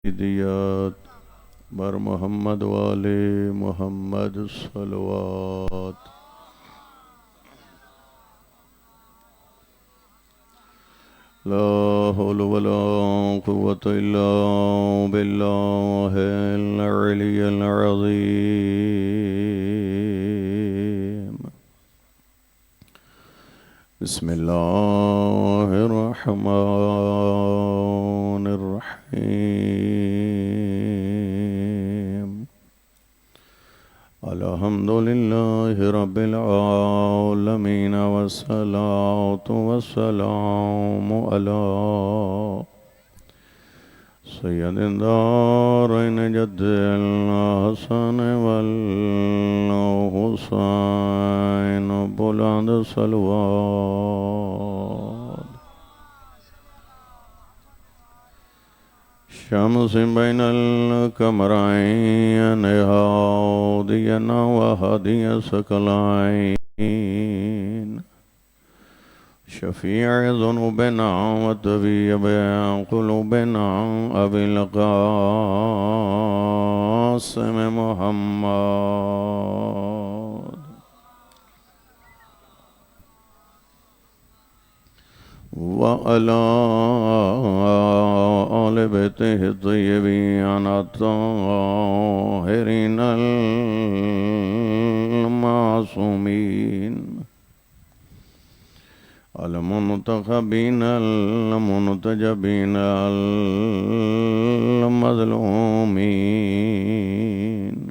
دیات بر محمد والے محمد صلوات لا حول ولا قوة إلا بالله العلي العظيم بسم الله الرحمن الرحيم الحمد لله رب العالمين والصلاة والسلام على سيد الدارين جد الحسن والحسين بلند صلوات شمس بين القمرين هادينا وهادي ثقلين شفيع ذنوبنا وطبيب قلوبنا أبي القاسم محمد وعلى آل بيته الطيبين الطاهرين المعصومين المنتخبين المنتجبين المظلومين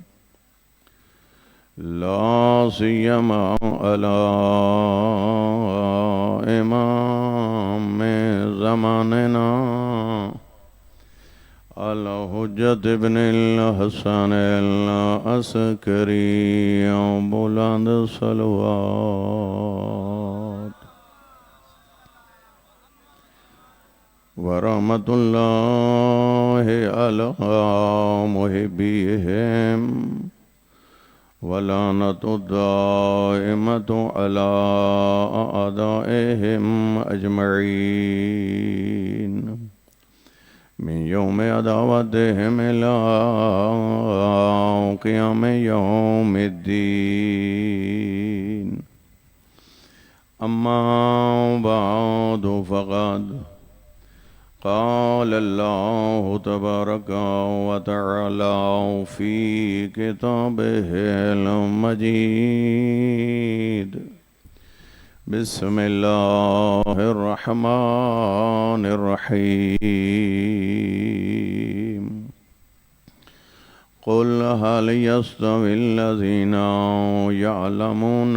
لا سيما على إمام زماننا الحجة ابن الحسن العسكري بلند صلوات ورحمة الله على محبيهم ولعنة الدائمة على أعدائهم أجمعين من يوم عداوتهم إلى قيام يوم الدين أما بعد فقد قال الله تبارك وتعالى في كتابه المجيد بسم الله الرحمن الرحيم قل هل يستوي الذين يعلمون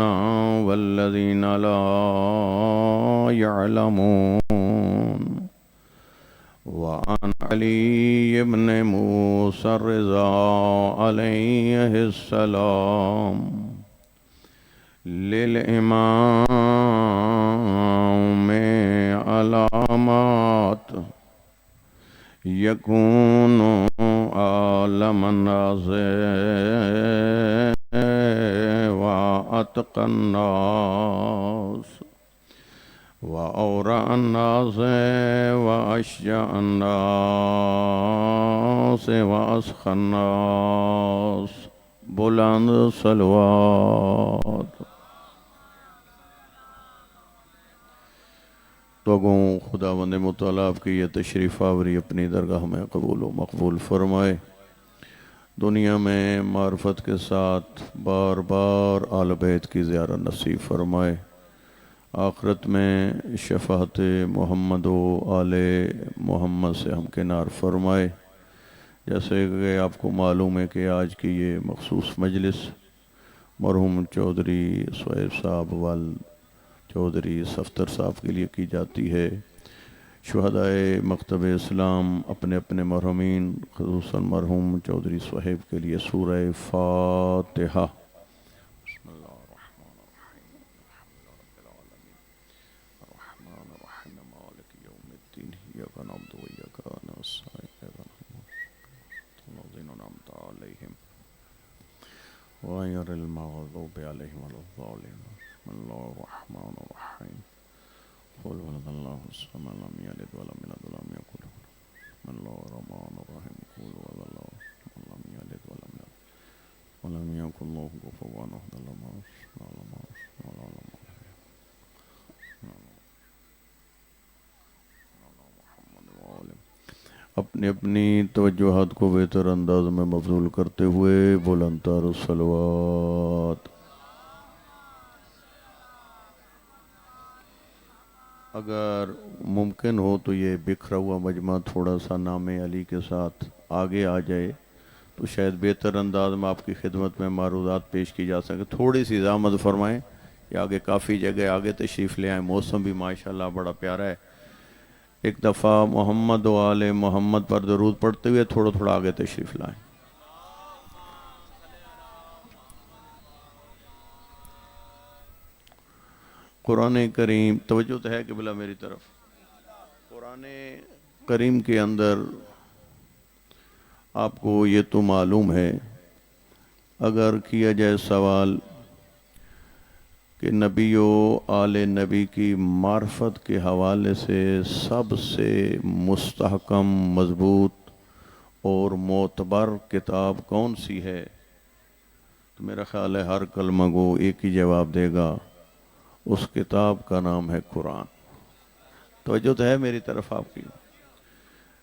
والذين لا يعلمون وعن علي بن موسى الرضا عليه السلام للإمام علامات يكون عالم الناس وأتقى الناس وأورع الناس وأشجع الناس وأسخى الناس بلند صلوات توگوں خداوند مطالعہ آپ کی یہ تشریف آوری اپنی درگاہ میں قبول و مقبول فرمائے دنیا میں معرفت کے ساتھ بار بار آل بیت کی زیارت نصیب فرمائے آخرت میں شفاعت محمد و آل محمد سے ہمکنار فرمائے جیسے کہ آپ کو معلوم ہے کہ آج کی یہ مخصوص مجلس مرحوم چودھری سہیب صاحب چودھری صفتر صاحب کے لیے کی جاتی ہے شہدائے مکتب اسلام اپنے اپنے مرحومین خصوصاً مرحوم چودھری سہیب کے لیے سورہ فاتحہ غير المغضوب عليهم ولا الضالين بسم الله الرحمن الرحيم قل هو الله الصمد لم يلد ولم يولد ولم يكن له بسم الله الرحمن الرحيم اپنی اپنی توجہات کو بہتر انداز میں مبذول کرتے ہوئے بلند تر الصلوات. اگر ممکن ہو تو یہ بکھرا ہوا مجمع تھوڑا سا نام علی کے ساتھ آگے آ جائے تو شاید بہتر انداز میں آپ کی خدمت میں معروضات پیش کی جا سکے. تھوڑی سی زحمت فرمائیں کہ آگے کافی جگہ آگے تشریف لے آئیں. موسم بھی ماشاءاللہ بڑا پیارا ہے. ایک دفعہ محمد و آل محمد پر درود پڑھتے ہوئے تھوڑا تھوڑا آگے تشریف لائیں. قرآن کریم توجہ تو ہے قبلہ میری طرف. قرآن کریم کے اندر آپ کو یہ تو معلوم ہے اگر کیا جائے سوال کہ نبی و آل نبی کی معرفت کے حوالے سے سب سے مستحکم مضبوط اور معتبر کتاب کون سی ہے تو میرا خیال ہے ہر کلمہ گو ایک ہی جواب دے گا. اس کتاب کا نام ہے قرآن. توجہ تو ہے میری طرف آپ کی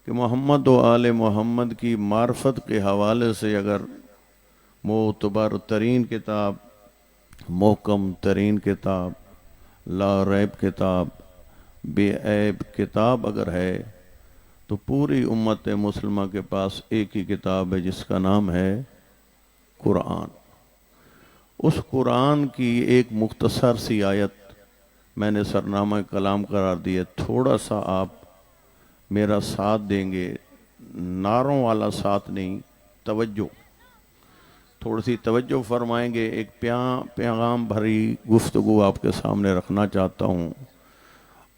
کہ محمد و آل محمد کی معرفت کے حوالے سے اگر معتبر ترین کتاب، محکم ترین کتاب، لا ریب کتاب، بے عیب کتاب اگر ہے تو پوری امت مسلمہ کے پاس ایک ہی کتاب ہے جس کا نام ہے قرآن. اس قرآن کی ایک مختصر سی آیت میں نے سرنامہ کلام قرار دی ہے. تھوڑا سا آپ میرا ساتھ دیں گے، نعروں والا ساتھ نہیں، توجہ، تھوڑی سی توجہ فرمائیں گے. ایک پیغام بھری گفتگو آپ کے سامنے رکھنا چاہتا ہوں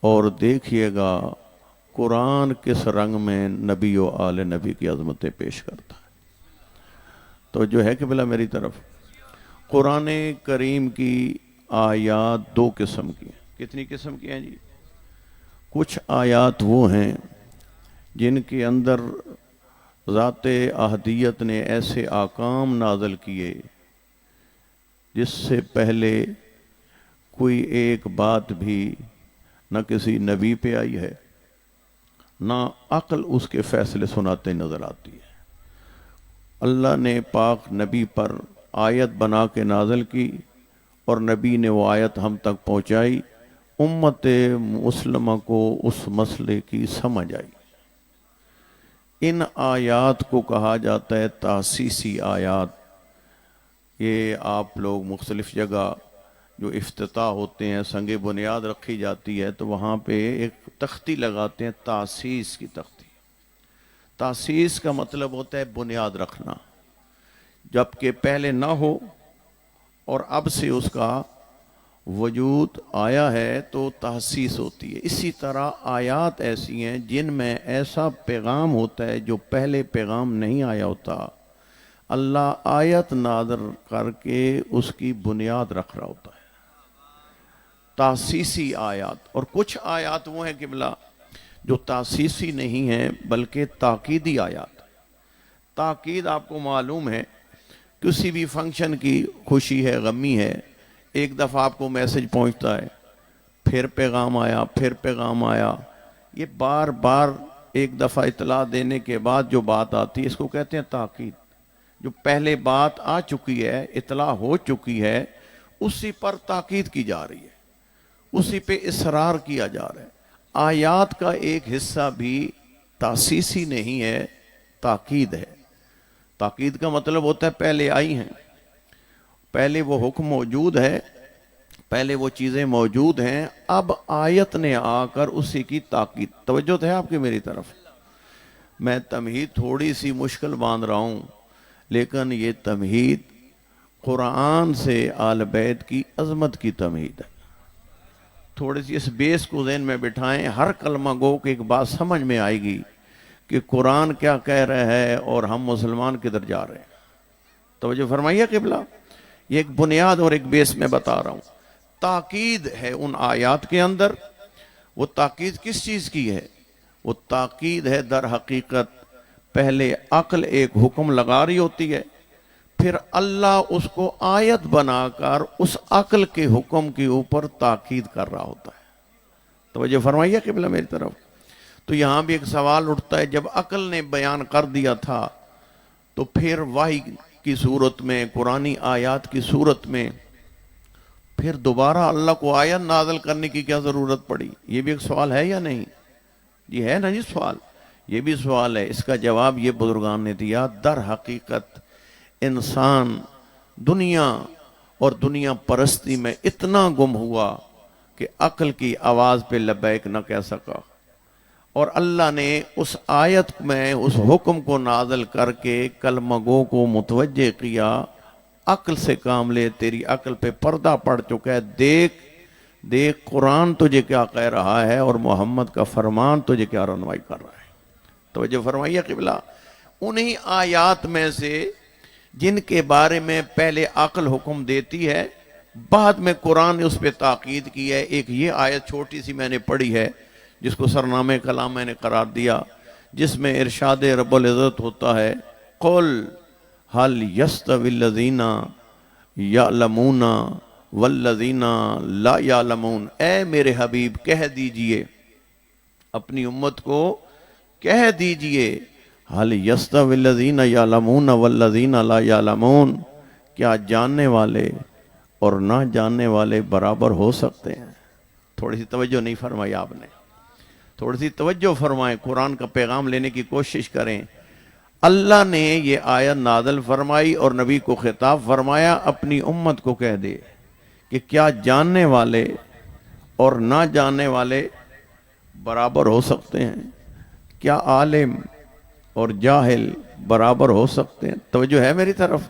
اور دیکھیے گا قرآن کس رنگ میں نبی و آل نبی کی عظمتیں پیش کرتا ہے. توجہ ہے قبلہ میری طرف. قرآن کریم کی آیات دو قسم کی ہیں. کتنی قسم کی ہیں جی؟ کچھ آیات وہ ہیں جن کے اندر ذات احدیت نے ایسے احکام نازل کیے جس سے پہلے کوئی ایک بات بھی نہ کسی نبی پہ آئی ہے، نہ عقل اس کے فیصلے سناتے نظر آتی ہے. اللہ نے پاک نبی پر آیت بنا کے نازل کی اور نبی نے وہ آیت ہم تک پہنچائی. امت مسلمہ کو اس مسئلے کی سمجھ آئی. ان آیات کو کہا جاتا ہے تاسیسی آیات. یہ آپ لوگ مختلف جگہ جو افتتاح ہوتے ہیں، سنگ بنیاد رکھی جاتی ہے تو وہاں پہ ایک تختی لگاتے ہیں، تاسیس کی تختی. تاسیس کا مطلب ہوتا ہے بنیاد رکھنا، جبکہ پہلے نہ ہو اور اب سے اس کا وجود آیا ہے تو تحسیس ہوتی ہے. اسی طرح آیات ایسی ہیں جن میں ایسا پیغام ہوتا ہے جو پہلے پیغام نہیں آیا ہوتا. اللہ آیت نازل کر کے اس کی بنیاد رکھ رہا ہوتا ہے. تحسیسی آیات. اور کچھ آیات وہ ہیں قبلہ جو تحسیسی نہیں ہیں بلکہ تاکیدی آیات. تاکید آپ کو معلوم ہے کسی بھی فنکشن کی خوشی ہے، غمی ہے، ایک دفعہ آپ کو میسج پہنچتا ہے، پھر پیغام آیا، پھر پیغام آیا. یہ بار بار ایک دفعہ اطلاع دینے کے بعد جو بات آتی ہے اس کو کہتے ہیں تاکید. جو پہلے بات آ چکی ہے، اطلاع ہو چکی ہے، اسی پر تاکید کی جا رہی ہے، اسی پہ اصرار کیا جا رہا ہے. آیات کا ایک حصہ بھی تاسیسی نہیں ہے، تاکید ہے. تاکید کا مطلب ہوتا ہے پہلے آئی ہیں، پہلے وہ حکم موجود ہے، پہلے وہ چیزیں موجود ہیں، اب آیت نے آ کر اسی کی تاکید. توجہ ہے آپ کی میری طرف. میں تمہید تھوڑی سی مشکل باندھ رہا ہوں لیکن یہ تمہید قرآن سے آل بیت کی عظمت کی تمہید ہے. تھوڑی سی اس بیس کو ذہن میں بٹھائیں، ہر کلمہ گو کی ایک بات سمجھ میں آئے گی کہ قرآن کیا کہہ رہے ہے اور ہم مسلمان کدھر جا رہے ہیں. توجہ فرمائیے قبلہ. یہ ایک بنیاد اور ایک بیس میں بتا رہا ہوں. تاکید ہے ان آیات کے اندر. وہ تاکید کس چیز کی ہے؟ وہ تاکید ہے در حقیقت پہلے عقل ایک حکم لگا رہی ہوتی ہے، پھر اللہ اس کو آیت بنا کر اس عقل کے حکم کے اوپر تاکید کر رہا ہوتا ہے. توجہ فرمائیے قبلہ میری طرف. تو یہاں بھی ایک سوال اٹھتا ہے، جب عقل نے بیان کر دیا تھا تو پھر وحی کی صورت میں، قرآنی آیات کی صورت میں پھر دوبارہ اللہ کو آیت نازل کرنے کی کیا ضرورت پڑی؟ یہ بھی ایک سوال ہے یا نہیں؟ یہ ہے نا جی سوال، یہ بھی سوال ہے. اس کا جواب یہ بزرگان نے دیا، در حقیقت انسان دنیا اور دنیا پرستی میں اتنا گم ہوا کہ عقل کی آواز پہ لبیک نہ کہہ سکا، اور اللہ نے اس آیت میں اس حکم کو نازل کر کے کلمہ گو کو متوجہ کیا، عقل سے کام لے، تیری عقل پہ پردہ پڑ چکا ہے، دیکھ قرآن تجھے کیا کہہ رہا ہے اور محمد کا فرمان تجھے کیا رہنمائی کر رہا ہے. توجہ فرمائیے قبلہ. انہی آیات میں سے جن کے بارے میں پہلے عقل حکم دیتی ہے، بعد میں قرآن نے اس پہ تاکید کی ہے. ایک یہ آیت چھوٹی سی میں نے پڑھی ہے جس کو سرنامے کلام میں نے قرار دیا، جس میں ارشاد رب العزت ہوتا ہے، قل هل يستوي الذين يعلمون والذین لا یعلمون. اے میرے حبیب کہہ دیجئے، اپنی امت کو کہہ دیجئے، هل يستوي الذین یعلمون والذین لا یعلمون، کیا جاننے والے اور نہ جاننے والے برابر ہو سکتے ہیں؟ تھوڑی سی توجہ نہیں فرمائی آپ نے، تھوڑی سی توجہ فرمائیں، قرآن کا پیغام لینے کی کوشش کریں. اللہ نے یہ آیت نازل فرمائی اور نبی کو خطاب فرمایا، اپنی امت کو کہہ دے کہ کیا جاننے والے اور نہ جاننے والے برابر ہو سکتے ہیں؟ کیا عالم اور جاہل برابر ہو سکتے ہیں؟ توجہ ہے میری طرف.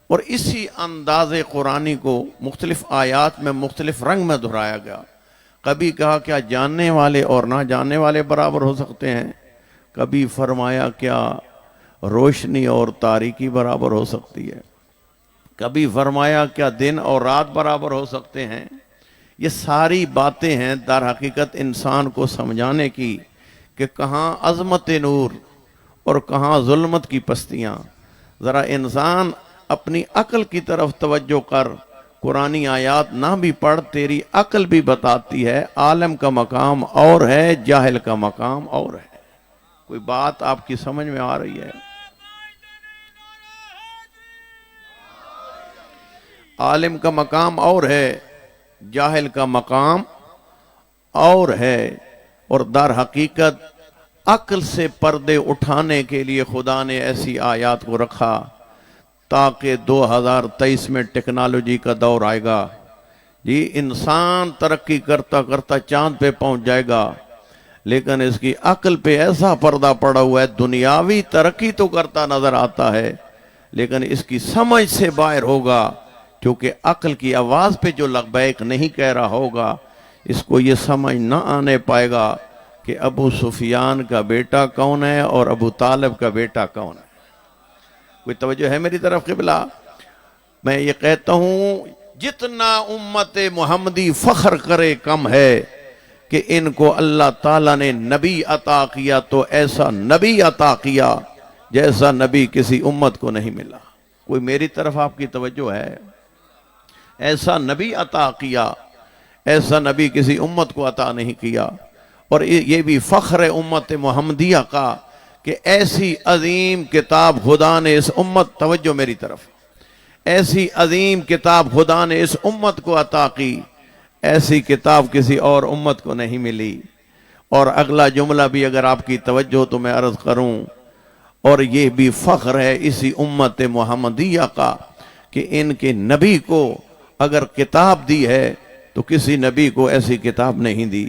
اور اسی انداز قرآنی کو مختلف آیات میں مختلف رنگ میں دہرایا گیا. کبھی کہا کیا جاننے والے اور نہ جاننے والے برابر ہو سکتے ہیں، کبھی فرمایا کیا روشنی اور تاریکی برابر ہو سکتی ہے، کبھی فرمایا کیا دن اور رات برابر ہو سکتے ہیں. یہ ساری باتیں ہیں در حقیقت انسان کو سمجھانے کی کہ کہاں عظمت نور اور کہاں ظلمت کی پستیاں. ذرا انسان اپنی عقل کی طرف توجہ کر، قرآنی آیات نہ بھی پڑھ، تیری عقل بھی بتاتی ہے عالم کا مقام اور ہے، جاہل کا مقام اور ہے. کوئی بات آپ کی سمجھ میں آ رہی ہے؟ عالم کا مقام اور ہے، جاہل کا مقام اور ہے. اور در حقیقت عقل سے پردے اٹھانے کے لیے خدا نے ایسی آیات کو رکھا تاکہ 2023 میں ٹیکنالوجی کا دور آئے گا جی، انسان ترقی کرتا کرتا چاند پہ پہنچ جائے گا، لیکن اس کی عقل پہ ایسا پردہ پڑا ہوا ہے، دنیاوی ترقی تو کرتا نظر آتا ہے لیکن اس کی سمجھ سے باہر ہوگا، کیونکہ عقل کی آواز پہ جو لبیک نہیں کہہ رہا ہوگا اس کو یہ سمجھ نہ آنے پائے گا کہ ابو سفیان کا بیٹا کون ہے اور ابو طالب کا بیٹا کون ہے. کوئی توجہ ہے میری طرف قبلہ؟ میں یہ کہتا ہوں جتنا امت محمدی فخر کرے کم ہے کہ ان کو اللہ تعالیٰ نے نبی عطا کیا، تو ایسا نبی عطا کیا جیسا نبی کسی امت کو نہیں ملا. کوئی میری طرف آپ کی توجہ ہے؟ ایسا نبی عطا کیا، ایسا نبی کسی امت کو عطا نہیں کیا. اور یہ بھی فخر امت محمدیہ کا کہ ایسی عظیم کتاب خدا نے اس امت، توجہ میری طرف، ایسی عظیم کتاب خدا نے اس امت کو عطا کی، ایسی کتاب کسی اور امت کو نہیں ملی. اور اگلا جملہ بھی اگر آپ کی توجہ تو میں عرض کروں، اور یہ بھی فخر ہے اسی امت محمدیہ کا کہ ان کے نبی کو اگر کتاب دی ہے تو کسی نبی کو ایسی کتاب نہیں دی.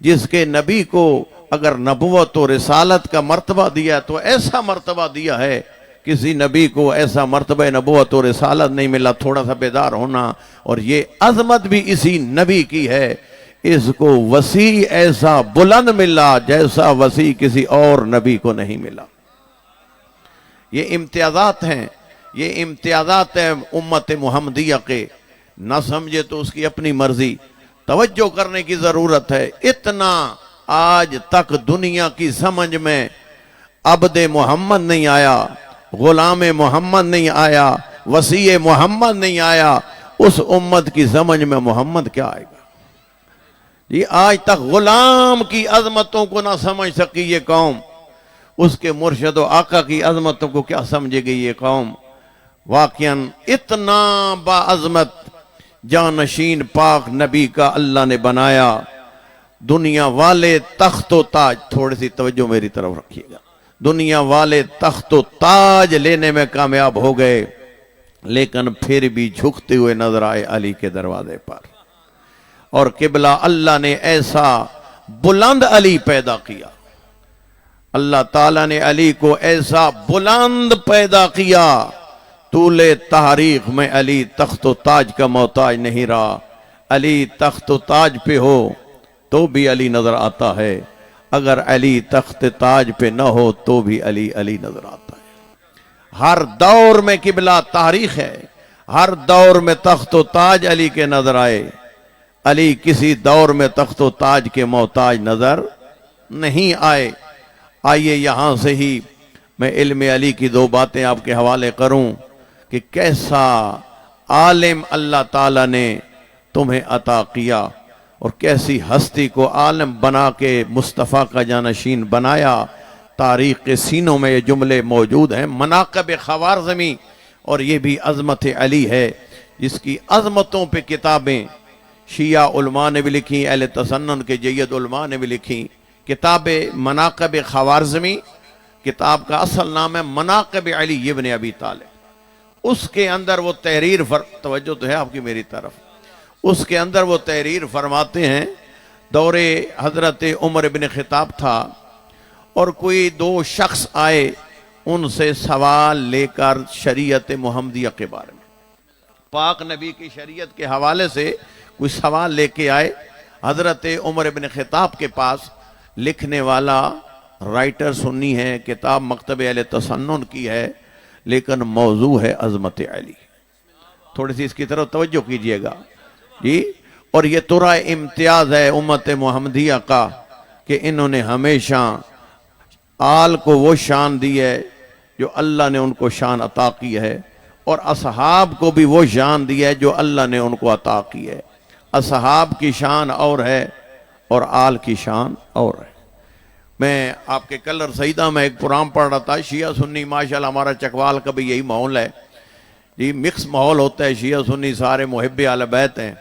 جس کے نبی کو اگر نبوت و رسالت کا مرتبہ دیا تو ایسا مرتبہ دیا ہے، کسی نبی کو ایسا مرتبہ نبوت و رسالت نہیں ملا. تھوڑا سا بیدار ہونا. اور یہ عظمت بھی اسی نبی کی ہے، اس کو وسیع ایسا بلند ملا جیسا وسیع کسی اور نبی کو نہیں ملا. یہ امتیازات ہیں، یہ امتیازات ہیں امت محمدیہ کے. نہ سمجھے تو اس کی اپنی مرضی، توجہ کرنے کی ضرورت ہے. اتنا آج تک دنیا کی سمجھ میں عبد محمد نہیں آیا، غلام محمد نہیں آیا، وسیع محمد نہیں آیا، اس امت کی سمجھ میں محمد کیا آئے گا؟ یہ آج تک غلام کی عظمتوں کو نہ سمجھ سکی یہ قوم، اس کے مرشد و آقا کی عظمتوں کو کیا سمجھے گئی یہ قوم؟ واقعاً اتنا باعظمت جانشین پاک نبی کا اللہ نے بنایا، دنیا والے تخت و تاج، تھوڑی سی توجہ میری طرف رکھیے گا، دنیا والے تخت و تاج لینے میں کامیاب ہو گئے، لیکن پھر بھی جھکتے ہوئے نظر آئے علی کے دروازے پر۔ اور قبلہ اللہ نے ایسا بلند علی پیدا کیا، اللہ تعالیٰ نے علی کو ایسا بلند پیدا کیا، طول تاریخ میں علی تخت و تاج کا محتاج نہیں رہا۔ علی تخت و تاج پہ ہو تو بھی علی نظر آتا ہے، اگر علی تخت تاج پہ نہ ہو تو بھی علی علی نظر آتا ہے۔ ہر دور میں قبلہ تاریخ ہے، ہر دور میں تخت و تاج علی کے نظر آئے، علی کسی دور میں تخت و تاج کے محتاج نظر نہیں آئے۔ آئیے یہاں سے ہی میں علم علی کی دو باتیں آپ کے حوالے کروں کہ کیسا عالم اللہ تعالیٰ نے تمہیں عطا کیا اور کیسی ہستی کو عالم بنا کے مصطفیٰ کا جانشین بنایا۔ تاریخ کے سینوں میں یہ جملے موجود ہیں، مناقب خوارزمی، اور یہ بھی عظمت علی ہے جس کی عظمتوں پہ کتابیں شیعہ علماء نے بھی لکھی، اہل تسنن کے جید علماء نے بھی لکھی۔ کتاب مناقب خوارزمی، کتاب کا اصل نام ہے مناقب علی ابن ابی طالب۔ اس کے اندر وہ تحریر توجہ تو ہے آپ کی میری طرف، اس کے اندر وہ تحریر فرماتے ہیں، دور حضرت عمر بن خطاب تھا اور کوئی دو شخص آئے ان سے سوال لے کر شریعت محمدیہ کے بارے میں، پاک نبی کی شریعت کے حوالے سے کوئی سوال لے کے آئے حضرت عمر بن خطاب کے پاس۔ لکھنے والا رائٹر سنی ہے، کتاب مکتب اہل تسنن کی ہے، لیکن موضوع ہے عظمت علی۔ تھوڑی سی اس کی طرف توجہ کیجئے گا جی۔ اور یہ ترا امتیاز ہے امت محمدیہ کا کہ انہوں نے ہمیشہ آل کو وہ شان دی ہے جو اللہ نے ان کو شان عطا کی ہے، اور اصحاب کو بھی وہ شان دی ہے جو اللہ نے ان کو عطا کی ہے۔ اصحاب کی شان اور ہے اور آل کی شان اور ہے۔ میں آپ کے کلر سیدہ میں ایک پرام پڑھ رہا تھا، شیعہ سنی ماشاءاللہ ہمارا چکوال کا بھی یہی ماحول ہے جی، مکس ماحول ہوتا ہے، شیعہ سنی سارے محب اہل بیت ہیں۔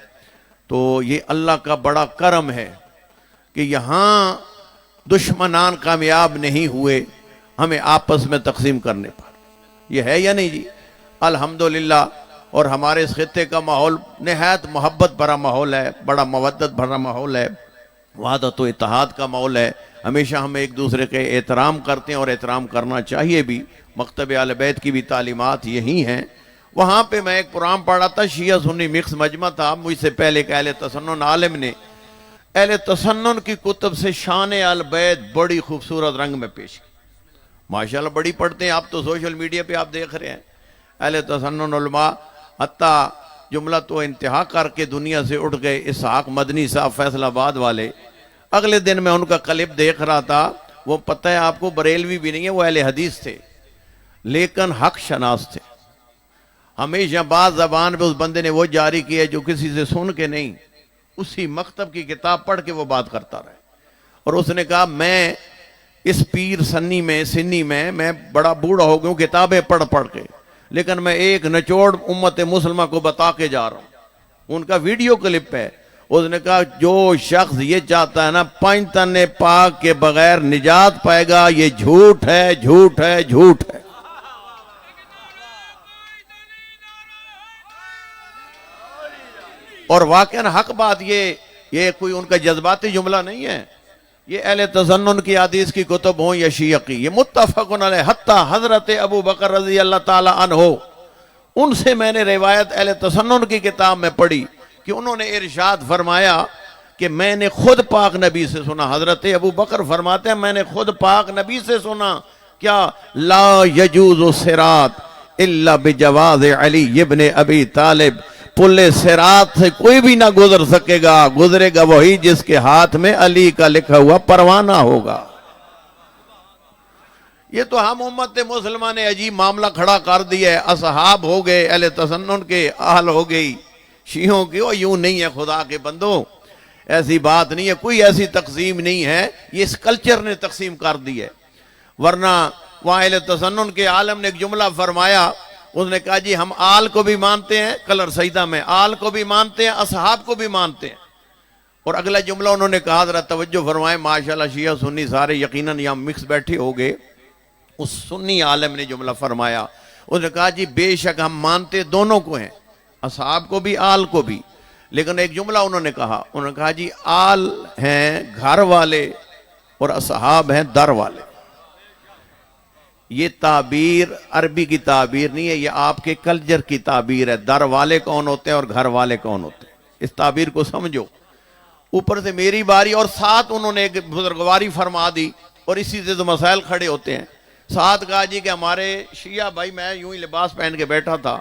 تو یہ اللہ کا بڑا کرم ہے کہ یہاں دشمنان کامیاب نہیں ہوئے ہمیں آپس میں تقسیم کرنے پر، یہ ہے یا نہیں جی؟ الحمدللہ۔ اور ہمارے اس خطے کا ماحول نہایت محبت بھرا ماحول ہے، بڑا مودت بھرا ماحول ہے، وحدت و اتحاد کا ماحول ہے۔ ہمیشہ ہم ایک دوسرے کے احترام کرتے ہیں اور احترام کرنا چاہیے بھی، مکتب اہل بیت کی بھی تعلیمات یہی ہیں۔ وہاں پہ میں ایک پرام پڑھا تھا، شیعہ سنی مکس مجمع تھا، مجھ سے پہلے ایک اہل تسنن عالم نے اہل تسنن کی کتب سے شان اہل بیت بڑی خوبصورت رنگ میں پیش کی، ماشاءاللہ بڑی پڑھتے ہیں آپ تو، سوشل میڈیا پہ آپ دیکھ رہے ہیں اہل تسنن علماء، حتیٰ جملہ تو انتہا کر کے دنیا سے اٹھ گئے اسحاق مدنی صاحب فیصل آباد والے۔ اگلے دن میں ان کا کلپ دیکھ رہا تھا، وہ پتہ ہے آپ کو بریلوی بھی نہیں ہے، وہ اہل حدیث تھے لیکن حق شناس تھے۔ ہمیشہ بات زبان پہ اس بندے نے وہ جاری کی ہے جو کسی سے سن کے نہیں، اسی مکتب کی کتاب پڑھ کے وہ بات کرتا رہے۔ اور اس نے کہا میں اس پیر سنی میں بڑا بوڑھا ہو گیا کتابیں پڑھ کے، لیکن میں ایک نچوڑ امت مسلمہ کو بتا کے جا رہا ہوں۔ ان کا ویڈیو کلپ ہے، اس نے کہا جو شخص یہ چاہتا ہے نا پنجتن پاک کے بغیر نجات پائے گا، یہ جھوٹ ہے، جھوٹ ہے، جھوٹ ہے۔ اور واقعاً حق بات، یہ کوئی ان کا جذباتی جملہ نہیں ہے، یہ اہل تسنن کی حدیث کی کتب ہوں یا شیعہ کی، یہ متفقن علیہ، حتیٰ حضرت ابو بکر رضی اللہ تعالی عنہ، ان سے میں نے روایت اہل تسنن کی کتاب میں پڑھی کہ انہوں نے ارشاد فرمایا کہ میں نے خود پاک نبی سے سنا، حضرت ابو بکر فرماتے ہیں میں نے خود پاک نبی سے سنا، کیا لا یجوز الصراط الا بجواز علی ابن ابی طالب، پل صراط سے کوئی بھی نہ گزر سکے گا، گزرے گا وہی جس کے ہاتھ میں علی کا لکھا ہوا پروانہ ہوگا۔ یہ تو ہم امت مسلمہ نے عجیب معاملہ کھڑا کر دیا ہے، اصحاب ہو گئے اہل تسنن کے، اہل ہو گئی شیعوں کی۔ اور یوں نہیں ہے خدا کے بندو، ایسی بات نہیں ہے، کوئی ایسی تقسیم نہیں ہے، یہ اس کلچر نے تقسیم کر دی ہے۔ ورنہ وہاں اہل تسنن کے عالم نے ایک جملہ فرمایا، اس نے کہا جی ہم آل کو بھی مانتے ہیں، کلر سجدہ میں آل کو بھی مانتے ہیں، اصحاب کو بھی مانتے ہیں۔ اور اگلا جملہ انہوں نے کہا، ذرا توجہ فرمائیں، ماشاءاللہ شیعہ سنی سارے یقیناً یہاں مکس بیٹھے ہو گئے۔ اس سنی عالم نے جملہ فرمایا، اس نے کہا جی بے شک ہم مانتے دونوں کو ہیں، اصحاب کو بھی آل کو بھی، لیکن ایک جملہ انہوں نے کہا جی آل ہیں گھر والے اور اصحاب ہیں در والے۔ یہ تعبیر عربی کی تعبیر نہیں ہے، یہ آپ کے کلچر کی تعبیر ہے۔ در والے کون ہوتے ہیں اور گھر والے کون ہوتے ہیں، اس تعبیر کو سمجھو۔ اوپر سے میری باری، اور ساتھ انہوں نے ایک بزرگواری فرما دی، اور اسی سے تو مسائل کھڑے ہوتے ہیں۔ ساتھ کہا جی کہ ہمارے شیعہ بھائی، میں یوں ہی لباس پہن کے بیٹھا تھا،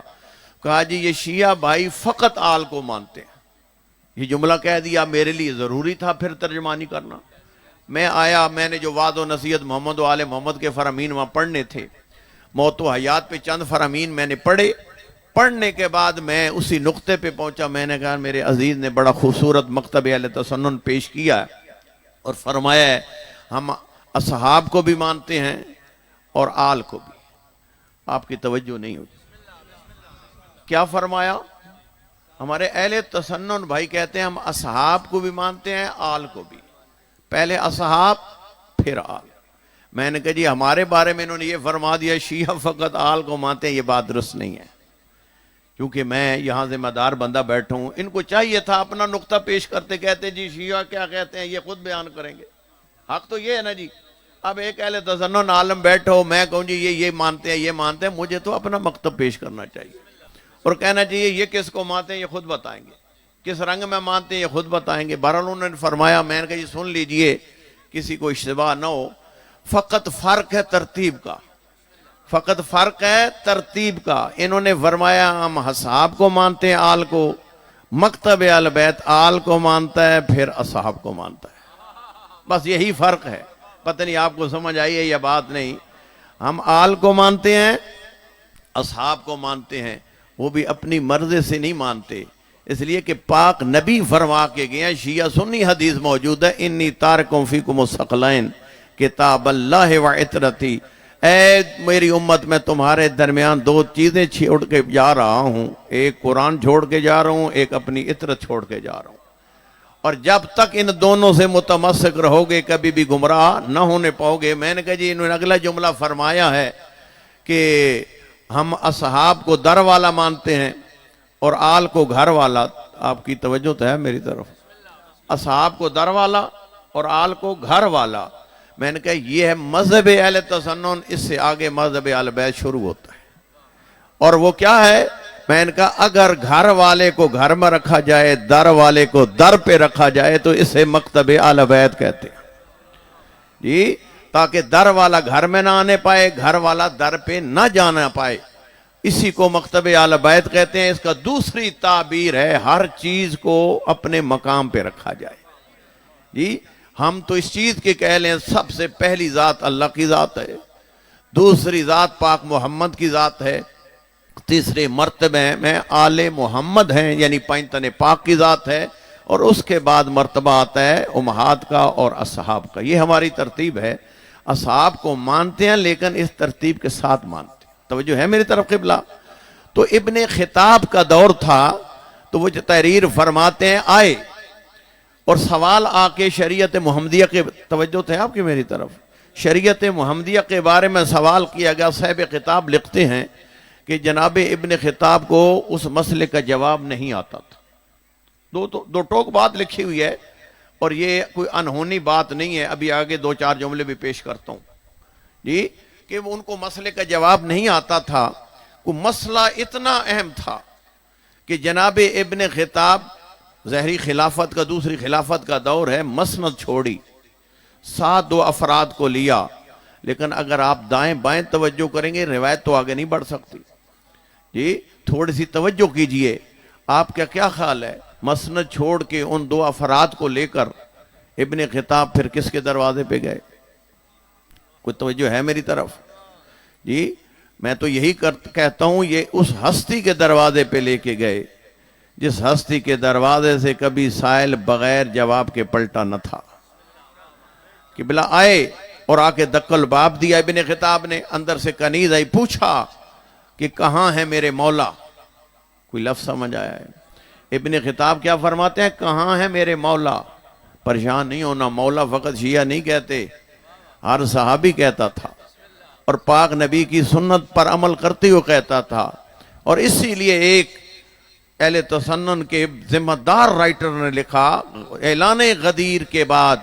کہا جی یہ شیعہ بھائی فقط آل کو مانتے ہیں۔ یہ جملہ کہہ دیا، میرے لیے ضروری تھا پھر ترجمانی کرنا۔ میں آیا، میں نے جو وعد و نصیحت محمد و آل محمد کے فرامین وہاں پڑھنے تھے، موت و حیات پہ چند فرامین میں نے پڑھے۔ پڑھنے کے بعد میں اسی نقطے پہ پہنچا، میں نے کہا میرے عزیز نے بڑا خوبصورت مکتب اہل تسنن پیش کیا ہے، اور فرمایا ہے ہم اصحاب کو بھی مانتے ہیں اور آل کو بھی۔ آپ کی توجہ نہیں ہوئی، کیا فرمایا؟ ہمارے اہل تسنن بھائی کہتے ہیں ہم اصحاب کو بھی مانتے ہیں آل کو بھی، پہلے اصحاب پھر آل۔ میں نے کہا جی ہمارے بارے میں انہوں نے یہ فرما دیا شیعہ فقط آل کو مانتے ہیں، یہ بات درست نہیں ہے، کیونکہ میں یہاں ذمہ دار بندہ بیٹھا ہوں۔ ان کو چاہیے تھا اپنا نقطہ پیش کرتے، کہتے جی شیعہ کیا کہتے ہیں یہ خود بیان کریں گے، حق تو یہ ہے نا جی۔ اب ایک اہل تسنن عالم بیٹھو، میں کہوں جی یہ مانتے ہیں یہ مانتے ہیں، مجھے تو اپنا مکتب پیش کرنا چاہیے، اور کہنا چاہیے یہ کس کو مانتے ہیں یہ خود بتائیں گے، کس رنگ میں مانتے ہیں یہ خود بتائیں گے۔ بہرحال انہوں نے فرمایا، میں نے کہا جی سن لیجئے کسی کو اشتباہ نہ ہو، فقط فرق ہے ترتیب کا، فقط فرق ہے ترتیب کا۔ انہوں نے فرمایا ہم اصحاب کو مانتے ہیں آل کو، مکتب اہل بیت آل کو مانتا ہے پھر اصحاب کو مانتا ہے، بس یہی فرق ہے۔ پتہ نہیں آپ کو سمجھ آئی ہے یا بات نہیں۔ ہم آل کو مانتے ہیں، اصحاب کو مانتے ہیں، وہ بھی اپنی مرضی سے نہیں مانتے، اس لیے کہ پاک نبی فرما کے گئے ہیں، شیعہ سنی حدیث موجود ہے، انی تارکم فیکم الثقلین کتاب اللہ و عطرتی، اے میری امت میں تمہارے درمیان دو چیزیں چھوڑ کے جا رہا ہوں، ایک قرآن چھوڑ کے جا رہا ہوں، ایک اپنی عطرت چھوڑ کے جا رہا ہوں، اور جب تک ان دونوں سے متمسک رہو گے کبھی بھی گمراہ نہ ہونے پاؤ گے۔ میں نے کہا جی انہوں نے اگلا جملہ فرمایا ہے کہ ہم اصحاب کو در والا مانتے ہیں اور آل کو گھر والا۔ آپ کی توجہ تو ہے میری طرف، اصحاب کو در والا اور آل کو گھر والا۔ میں نے کہا یہ ہے مذہب اہل تسنن، اس سے آگے مذہب اہل بیت شروع ہوتا ہے، اور وہ کیا ہے؟ میں نے کہا اگر گھر والے کو گھر میں رکھا جائے، در والے کو در پہ رکھا جائے تو اسے مکتب اہل بیت کہتے ہیں جی، تاکہ در والا گھر میں نہ آنے پائے، گھر والا در پہ نہ جانا پائے، اسی کو مکتب اہل بیت کہتے ہیں۔ اس کا دوسری تعبیر ہے ہر چیز کو اپنے مقام پہ رکھا جائے جی۔ ہم تو اس چیز کے کہہ لیں سب سے پہلی ذات اللہ کی ذات ہے، دوسری ذات پاک محمد کی ذات ہے، تیسرے مرتبے میں آل محمد ہیں یعنی پینتن پاک کی ذات ہے، اور اس کے بعد مرتبہ آتا ہے امہات کا اور اصحاب کا۔ یہ ہماری ترتیب ہے، اصحاب کو مانتے ہیں لیکن اس ترتیب کے ساتھ مانتے ہیں۔ توجہ ہے میری طرف قبلہ؟ تو ابن خطاب کا دور تھا، تو وہ جو تحریر فرماتے ہیں آئے، اور سوال آ کے شریعت محمدیہ کے، توجہ تھے آپ کی میری طرف، شریعت محمدیہ کے بارے میں سوال کیا گیا۔ صاحب خطاب لکھتے ہیں کہ جناب ابن خطاب کو اس مسئلے کا جواب نہیں آتا تھا۔ دو ٹوک بات لکھی ہوئی ہے، اور یہ کوئی انہونی بات نہیں ہے، ابھی آگے دو چار جملے بھی پیش کرتا ہوں جی، کہ ان کو مسئلے کا جواب نہیں آتا تھا۔ کوئی مسئلہ اتنا اہم تھا کہ جناب ابن خطاب، ظہری خلافت کا دوسری خلافت کا دور ہے، مسند چھوڑی، ساتھ دو افراد کو لیا، لیکن اگر آپ دائیں بائیں توجہ کریں گے روایت تو آگے نہیں بڑھ سکتی جی۔ تھوڑی سی توجہ کیجئے، آپ کا کیا خیال ہے؟ مسند چھوڑ کے ان دو افراد کو لے کر ابن خطاب پھر کس کے دروازے پہ گئے؟ کوئی توجہ ہے میری طرف؟ جی میں تو یہی کہتا ہوں یہ اس ہستی کے دروازے پہ لے کے گئے جس ہستی کے دروازے سے کبھی سائل بغیر جواب کے پلٹا نہ تھا۔ قبلہ آئے اور آ کے دق الباب دیا ابن خطاب نے، اندر سے کنیز آئی، پوچھا کہ کہاں ہے میرے مولا؟ کوئی لفظ سمجھ آیا ہے؟ ابن خطاب کیا فرماتے ہیں؟ کہاں ہے میرے مولا؟ پریشان نہیں ہونا، مولا فقط شیعہ نہیں کہتے، ہر صحابی کہتا تھا اور پاک نبی کی سنت پر عمل کرتے ہوئے کہتا تھا۔ اور اسی لیے ایک اہل تسنن کے ذمہ دار رائٹر نے لکھا، اعلان غدیر کے بعد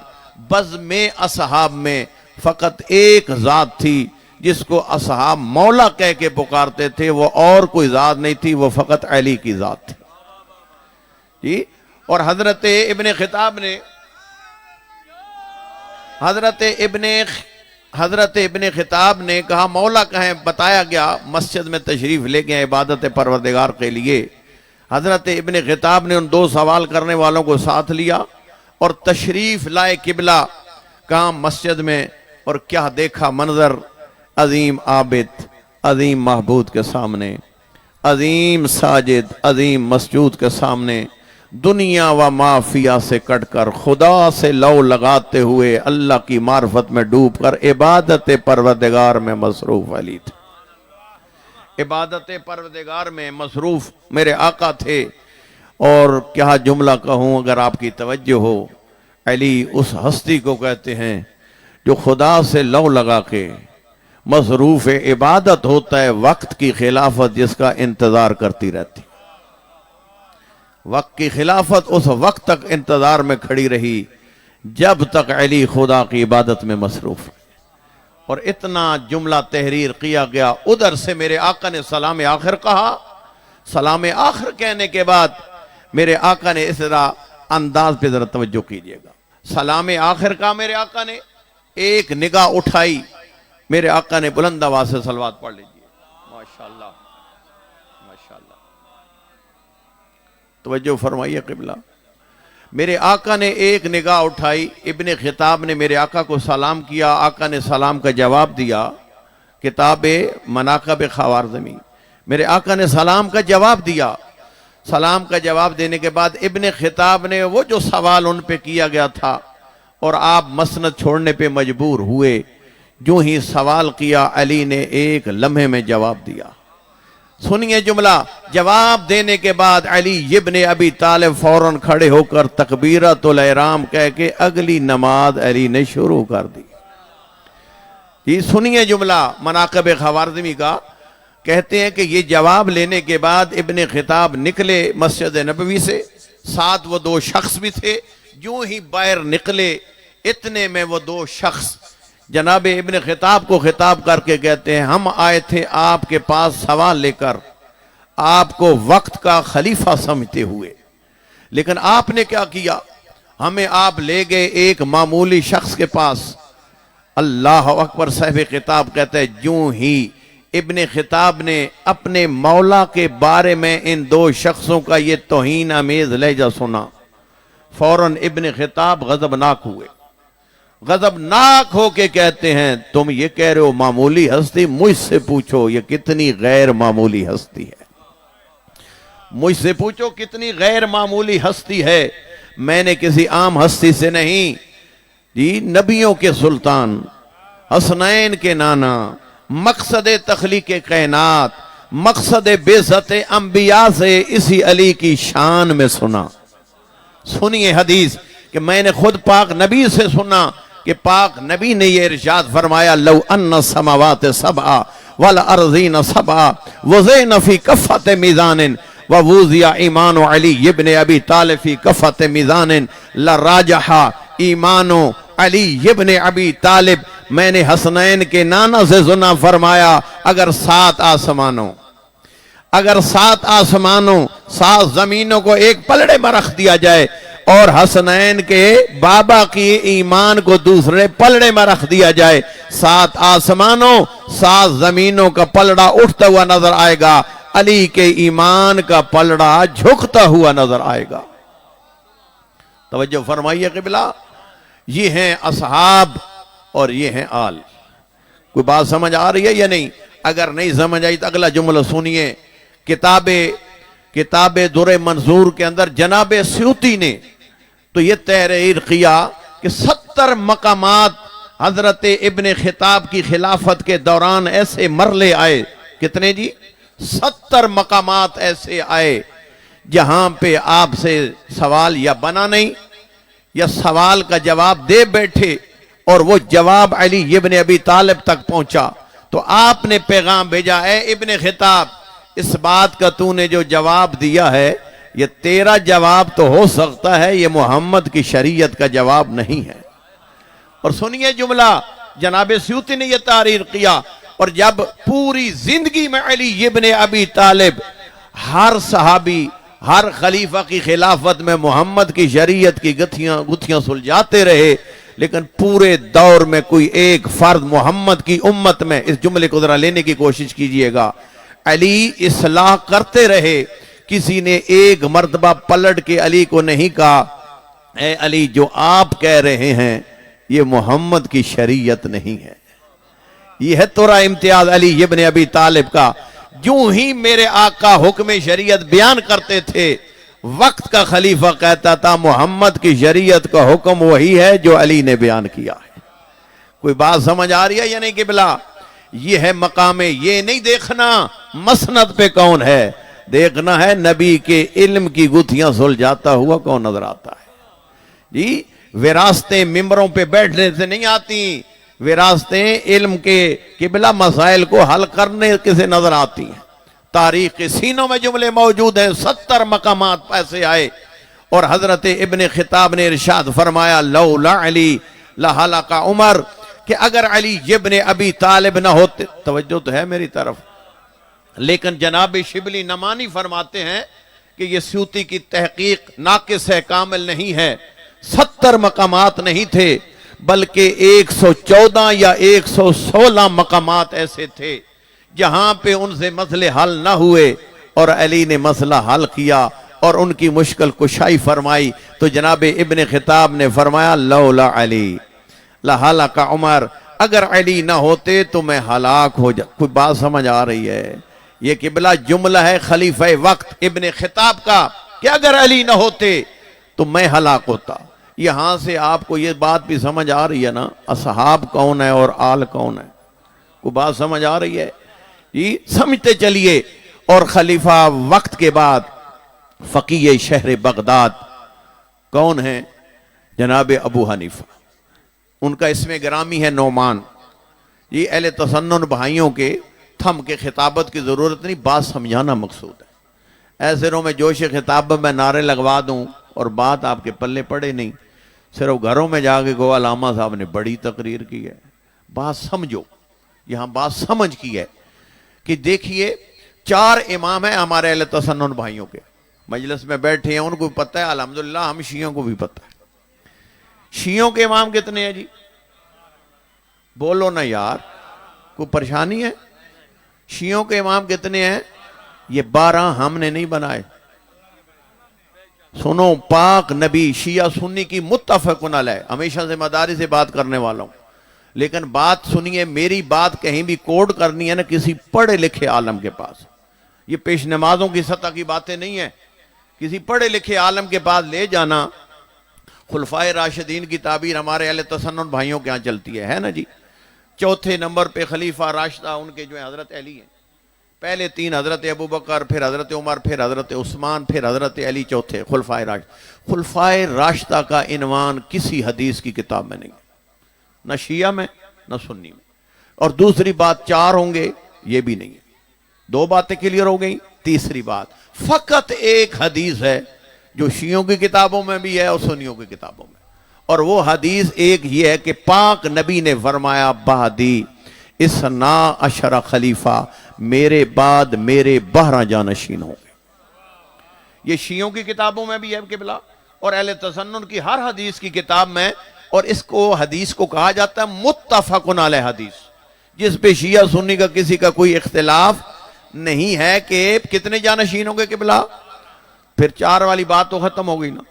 بزم اصحاب میں فقط ایک ذات تھی جس کو اصحاب مولا کہہ کے پکارتے تھے، وہ اور کوئی ذات نہیں تھی، وہ فقط علی کی ذات تھی جی۔ اور حضرت ابن خطاب نے کہا مولا کہیں، بتایا گیا، مسجد میں تشریف لے گئے عبادت پروردگار کے لیے۔ حضرت ابن خطاب نے ان دو سوال کرنے والوں کو ساتھ لیا اور تشریف لائے قبلہ، کہاں؟ مسجد میں۔ اور کیا دیکھا منظر، عظیم عابد، عظیم معبود کے سامنے، عظیم ساجد، عظیم مسجود کے سامنے، دنیا و مافیا سے کٹ کر خدا سے لو لگاتے ہوئے اللہ کی معرفت میں ڈوب کر عبادت پروردگار میں مصروف علی تھے۔ عبادت پروردگار میں مصروف میرے آقا تھے۔ اور کیا جملہ کہوں اگر آپ کی توجہ ہو، علی اس ہستی کو کہتے ہیں جو خدا سے لو لگا کے مصروف عبادت ہوتا ہے، وقت کی خلافت جس کا انتظار کرتی رہتی۔ وقت کی خلافت اس وقت تک انتظار میں کھڑی رہی جب تک علی خدا کی عبادت میں مصروف ہے۔ اور اتنا جملہ تحریر کیا گیا۔ ادھر سے میرے آقا نے سلام آخر کہا۔ سلام آخر کہنے کے بعد میرے آقا نے اس طرح انداز پہ ذرا توجہ کیجئے گا۔ سلام آخر کا میرے آقا نے ایک نگاہ اٹھائی، میرے آقا نے بلند آواز سے صلوات پڑھ لیجئے۔ ماشاءاللہ ماشاءاللہ، توجہ فرمائیے قبلہ۔ میرے آقا نے ایک نگاہ اٹھائی، ابن خطاب نے میرے آقا کو سلام کیا، آقا نے سلام کا جواب دیا۔ کتاب مناقب خوارزمی، میرے آقا نے سلام کا جواب دیا۔ سلام کا جواب دینے کے بعد ابن خطاب نے وہ جو سوال ان پہ کیا گیا تھا اور آپ مسند چھوڑنے پہ مجبور ہوئے، جو ہی سوال کیا علی نے ایک لمحے میں جواب دیا۔ سنیے جملہ، جواب دینے کے بعد علی ابن ابی طالب فوراً کھڑے ہو کر تکبیرۃ الاحرام کہہ کے اگلی نماز علی نے شروع کر دی۔ یہ سنیے جملہ مناقب خوارزمی کا، کہتے ہیں کہ یہ جواب لینے کے بعد ابن خطاب نکلے مسجد نبوی سے، ساتھ وہ دو شخص بھی تھے، جو ہی باہر نکلے اتنے میں وہ دو شخص جناب ابن خطاب کو خطاب کر کے کہتے ہیں ہم آئے تھے آپ کے پاس سوال لے کر، آپ کو وقت کا خلیفہ سمجھتے ہوئے، لیکن آپ نے کیا کیا؟ ہمیں آپ لے گئے ایک معمولی شخص کے پاس۔ اللہ اکبر۔ صاحب خطاب کہتے ہیں جوں ہی ابن خطاب نے اپنے مولا کے بارے میں ان دو شخصوں کا یہ توہین آمیز لہجہ سنا، فوراً ابن خطاب غضبناک ہوئے۔ غضبناک ہو کے کہتے ہیں تم یہ کہہ رہے ہو معمولی ہستی، مجھ سے پوچھو یہ کتنی غیر معمولی ہستی ہے، مجھ سے پوچھو کتنی غیر معمولی ہستی ہے، میں نے کسی عام ہستی سے نہیں، جی نبیوں کے سلطان، حسنین کے نانا، مقصد تخلیق کائنات، مقصد بعثت انبیاء سے اسی علی کی شان میں سنا۔ سنیے حدیث کہ میں نے خود پاک نبی سے سنا کہ پاک نبی نے یہ ارشاد فرمایا لو ان السماوات سبع والارضین سبع وزین فی کفۃ میزان ووضع ایمان علی ابن ابی طالب فی کفۃ میزان لراجح ایمان علی ابن ابی طالب۔ میں نے حسنین کے نانا سے سنا، فرمایا اگر سات آسمانوں 7 زمینوں کو ایک پلڑے میں رکھ دیا جائے اور حسنین کے بابا کی ایمان کو دوسرے پلڑے میں رکھ دیا جائے، 7 آسمانوں 7 زمینوں کا پلڑا اٹھتا ہوا نظر آئے گا، علی کے ایمان کا پلڑا جھکتا ہوا نظر آئے گا۔ توجہ فرمائیے قبلہ، یہ ہیں اصحاب اور یہ ہیں آل۔ کوئی بات سمجھ آ رہی ہے یا نہیں؟ اگر نہیں سمجھ آئی تو اگلا جملہ سنیے. کتاب در منظور کے اندر جناب سیوطی نے تو یہ تحریر کیا کہ 70 مقامات حضرت ابن خطاب کی خلافت کے دوران ایسے مرلے آئے. کتنے جی؟ 70 مقامات ایسے آئے جہاں پہ آپ سے سوال یا بنا نہیں یا سوال کا جواب دے بیٹھے اور وہ جواب علی ابن ابی طالب تک پہنچا تو آپ نے پیغام بھیجا، اے ابن خطاب، اس بات کا تو نے جو جواب دیا ہے یہ تیرا جواب تو ہو سکتا ہے، یہ محمد کی شریعت کا جواب نہیں ہے. اور سنیے جملہ، جناب سیوطی نے یہ تحریر کیا. اور جب پوری زندگی میں علی ابن ابی طالب ہر صحابی ہر خلیفہ کی خلافت میں محمد کی شریعت کی گتھیاں سلجھاتے رہے، لیکن پورے دور میں کوئی ایک فرد محمد کی امت میں، اس جملے کو ذرا لینے کی کوشش کیجئے گا، علی اصلاح کرتے رہے. کسی نے ایک مرتبہ پلٹ کے علی کو نہیں کہا اے علی جو آپ کہہ رہے ہیں یہ محمد کی شریعت نہیں ہے. یہ ہے تورا امتیاز علی ابن ابی طالب کا. جو ہی میرے آقا حکم شریعت بیان کرتے تھے وقت کا خلیفہ کہتا تھا محمد کی شریعت کا حکم وہی ہے جو علی نے بیان کیا ہے. کوئی بات سمجھ آ رہی ہے یا نہیں قبلہ؟ یہ ہے مقام. یہ نہیں دیکھنا مسند پہ کون ہے، دیکھنا ہے نبی کے علم کی گتھیاں سلجھاتا ہوا کون نظر آتا ہے. جی وراثتیں ممبروں پہ بیٹھنے سے نہیں آتی، وراثتیں علم کے قبلہ مسائل کو حل کرنے سے نظر آتی ہیں. تاریخ کے سینوں میں جملے موجود ہیں. 70 مقامات پیسے آئے اور حضرت ابن خطاب نے ارشاد فرمایا لولا علی لہلک عمر، کہ اگر علی ابن ابی طالب نہ ہوتے. توجہ تو ہے میری طرف، لیکن جناب شبلی نمانی فرماتے ہیں کہ یہ سیوطی کی تحقیق ناقص ہے، کامل نہیں ہے. 70 مقامات نہیں تھے بلکہ 114 یا 116 مقامات ایسے تھے جہاں پہ ان سے مسئلے حل نہ ہوئے اور علی نے مسئلہ حل کیا اور ان کی مشکل کشائی فرمائی. تو جناب ابن خطاب نے فرمایا لولا علی لہلک عمر، اگر علی نہ ہوتے تو میں ہلاک ہو جا. کوئی بات سمجھ آ رہی ہے؟ یہ قبلہ جملہ ہے خلیفہ وقت ابن خطاب کا کہ اگر علی نہ ہوتے تو میں ہلاک ہوتا. یہاں سے آپ کو یہ بات بھی سمجھ آ رہی ہے نا اصحاب کون ہے اور آل کون ہے؟ کوئی بات سمجھ آ رہی ہے؟ یہ سمجھتے چلیے. اور خلیفہ وقت کے بعد فقیہ شہر بغداد کون ہیں؟ جناب ابو حنیفہ. ان کا اسم گرامی ہے نعمان. یہ اہل تسنن بھائیوں کے تھم کے خطابت کی ضرورت نہیں، بات سمجھانا مقصود ہے. ایسے رو میں جوش خطاب میں نعرے لگوا دوں اور بات آپ کے پلے پڑے نہیں، صرف گھروں میں جا کے گو علامہ صاحب نے بڑی تقریر کی ہے. بات سمجھو، یہاں بات سمجھ کی ہے کہ دیکھیے 4 امام ہیں ہمارے اہل تسنن بھائیوں کے، مجلس میں بیٹھے ہیں، ان کو پتہ ہے، الحمدللہ ہم شیعوں کو بھی پتہ ہے. شیعوں کے امام کتنے ہیں جی؟ بولو نا یار، کوئی پریشانی ہے؟ شیعوں کے امام کتنے ہیں؟ یہ 12 ہم نے نہیں بنائے. سنو، پاک نبی شیعہ سنی کی متفقن علیہ، ہمیشہ ذمہ داری سے بات کرنے والا ہوں، لیکن بات سنیے، میری بات کہیں بھی کوڈ کرنی ہے نا کسی پڑھے لکھے عالم کے پاس. یہ پیش نمازوں کی سطح کی باتیں نہیں ہیں، کسی پڑھے لکھے عالم کے پاس لے جانا. خلفائے راشدین کی تعبیر ہمارے اہل تسنن بھائیوں کے ہاں چلتی ہے نا جی. 4 نمبر پہ خلیفہ راشدہ ان کے جو ہیں حضرت علی ہیں. پہلے 3 حضرت ابوبکر، پھر حضرت عمر، پھر حضرت عثمان، پھر حضرت علی، چوتھے خلفائے راشدہ. خلفائے راشدہ کا عنوان کسی حدیث کی کتاب میں نہیں، نہ شیعہ میں نہ سنی میں. اور دوسری بات 4 ہوں گے یہ بھی نہیں ہے. 2 باتیں کلیئر ہو گئیں. تیسری بات، فقط ایک حدیث ہے جو شیعوں کی کتابوں میں بھی ہے اور سنیوں کی کتابوں میں، اور وہ حدیث ایک یہ ہے کہ پاک نبی نے فرمایا بعدی 12 خلیفہ، میرے بعد میرے 12 جانشین ہوں گے. یہ شیعوں کی کتابوں میں بھی ہے قبلہ اور اہل تسنن کی ہر حدیث کی کتاب میں. اور اس کو حدیث کو کہا جاتا ہے متفقن علیہ حدیث، جس پہ شیعہ سنی کا کسی کا کوئی اختلاف نہیں ہے کہ کتنے جانشین ہوں گے قبلہ. پھر 4 والی بات تو ختم ہو گئی نا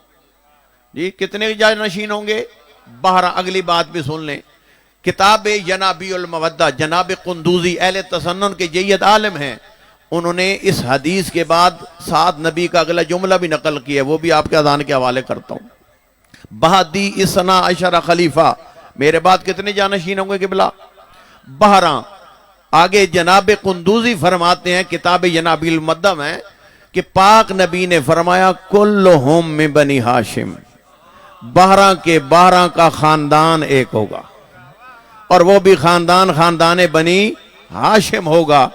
جی. کتنے جانشین ہوں گے؟ 12. اگلی بات بھی سن لیں کتاب ینابیع المودہ، جناب قندوزی اہل تسنن کے جید عالم ہیں، انہوں نے اس حدیث کے بعد ساتھ نبی کا اگلا جملہ بھی نقل کیا، وہ بھی آپ کے اذان کے حوالے کرتا ہوں۔ بہدی اسنا عشر خلیفہ، میرے بعد کتنے جانشین ہوں گے قبلہ؟ 12۔ آگے جناب قندوزی فرماتے ہیں کتاب ینابیع المودہ میں کہ پاک نبی نے فرمایا کلہم من بنی ہاشم، 12 کے 12 کا خاندان ایک ہوگا، اور وہ بھی خاندان بنی ہاشم ہوگا۔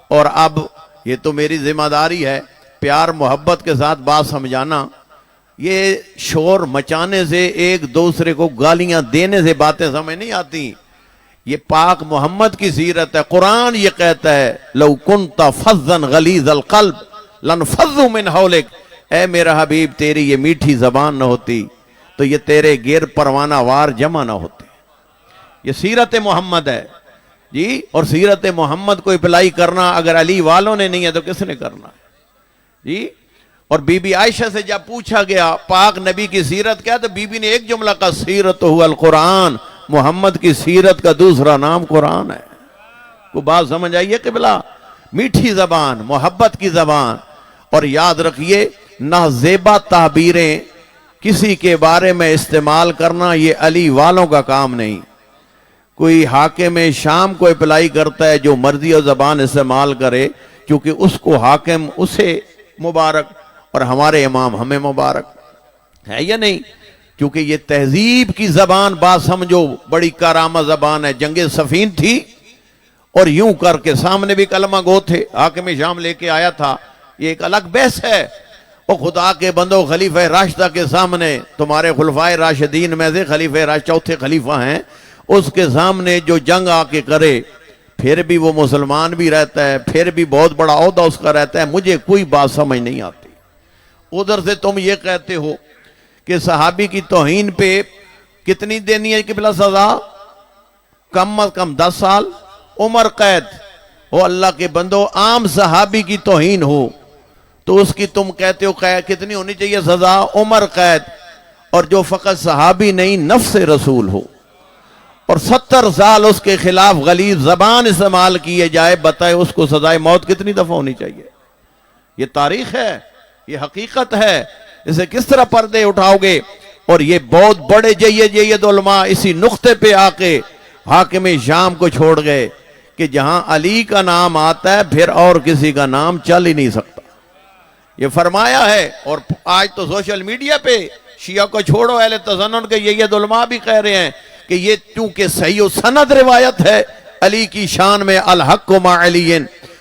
اور اب یہ تو میری ذمہ داری ہے پیار محبت کے ساتھ بات سمجھانا، یہ شور مچانے سے ایک دوسرے کو گالیاں دینے سے باتیں سمجھ نہیں آتی۔ یہ پاک محمد کی سیرت ہے، قرآن یہ کہتا ہے لو کنت فظا غلیظ القلب لانفضوا من حولک، اے میرا حبیب تیری یہ میٹھی زبان نہ ہوتی تو یہ تیرے گیر پروانہ وار جمع نہ ہوتے۔ یہ سیرت محمد ہے جی، اور سیرت محمد کو اپلائی کرنا اگر علی والوں نے نہیں ہے تو کس نے کرنا ہے جی۔ اور بی بی عائشہ سے جب پوچھا گیا پاک نبی کی سیرت کیا، تو بی بی نے ایک جملہ کہا سیرت هو القرآن، محمد کی سیرت کا دوسرا نام قرآن ہے۔ کو بات سمجھ آئیے قبلہ؟ میٹھی زبان، محبت کی زبان، اور یاد رکھیے نازیبا تعبیریں کسی کے بارے میں استعمال کرنا یہ علی والوں کا کام نہیں۔ کوئی حاکم شام کو اپلائی کرتا ہے جو مرضی اور زبان استعمال کرے، کیونکہ اس کو حاکم اسے مبارک اور ہمارے امام ہمیں مبارک ہے یا نہیں؟ کیونکہ یہ تہذیب کی زبان، بات سمجھو بڑی کارآمد زبان ہے۔ جنگ صفین تھی اور یوں کر کے سامنے بھی کلمہ گو تھے، حاکم شام لے کے آیا تھا، یہ ایک الگ بحث ہے۔ اور خدا کے بندو خلیفہ راشدہ کے سامنے، تمہارے خلفائے راشدین میں سے خلیفہ راشدہ چوتھے خلیفہ ہیں، اس کے سامنے جو جنگ آ کے کرے پھر بھی وہ مسلمان بھی رہتا ہے، پھر بھی بہت بڑا عہدہ اس کا رہتا ہے، مجھے کوئی بات سمجھ نہیں آتی۔ ادھر سے تم یہ کہتے ہو کہ صحابی کی توہین پہ کتنی دینی ہے قبلہ سزا؟ کم از کم 10 سال عمر قید ہو۔ اللہ کے بندو عام صحابی کی توہین ہو تو اس کی تم کہتے ہو کتنی ہونی چاہیے سزا؟ عمر قید۔ اور جو فقط صحابی نہیں نفس رسول ہو اور 70 سال اس کے خلاف غلیظ زبان استعمال کیے جائے، بتائے اس کو سزائے موت کتنی دفعہ ہونی چاہیے؟ یہ تاریخ ہے، یہ حقیقت ہے، اسے کس طرح پردے اٹھاؤ گے؟ اور یہ بہت بڑے جید علماء اسی نقطے پہ آ کے حاکم شام کو چھوڑ گئے کہ جہاں علی کا نام آتا ہے پھر اور کسی کا نام چل ہی نہیں سکتا۔ یہ فرمایا ہے، اور آج تو سوشل میڈیا پہ شیعہ کو چھوڑو اہل تسنن کے جید علماء بھی کہہ رہے ہیں کہ یہ چونکہ صحیح و سند روایت ہے علی کی شان میں الحق مع علی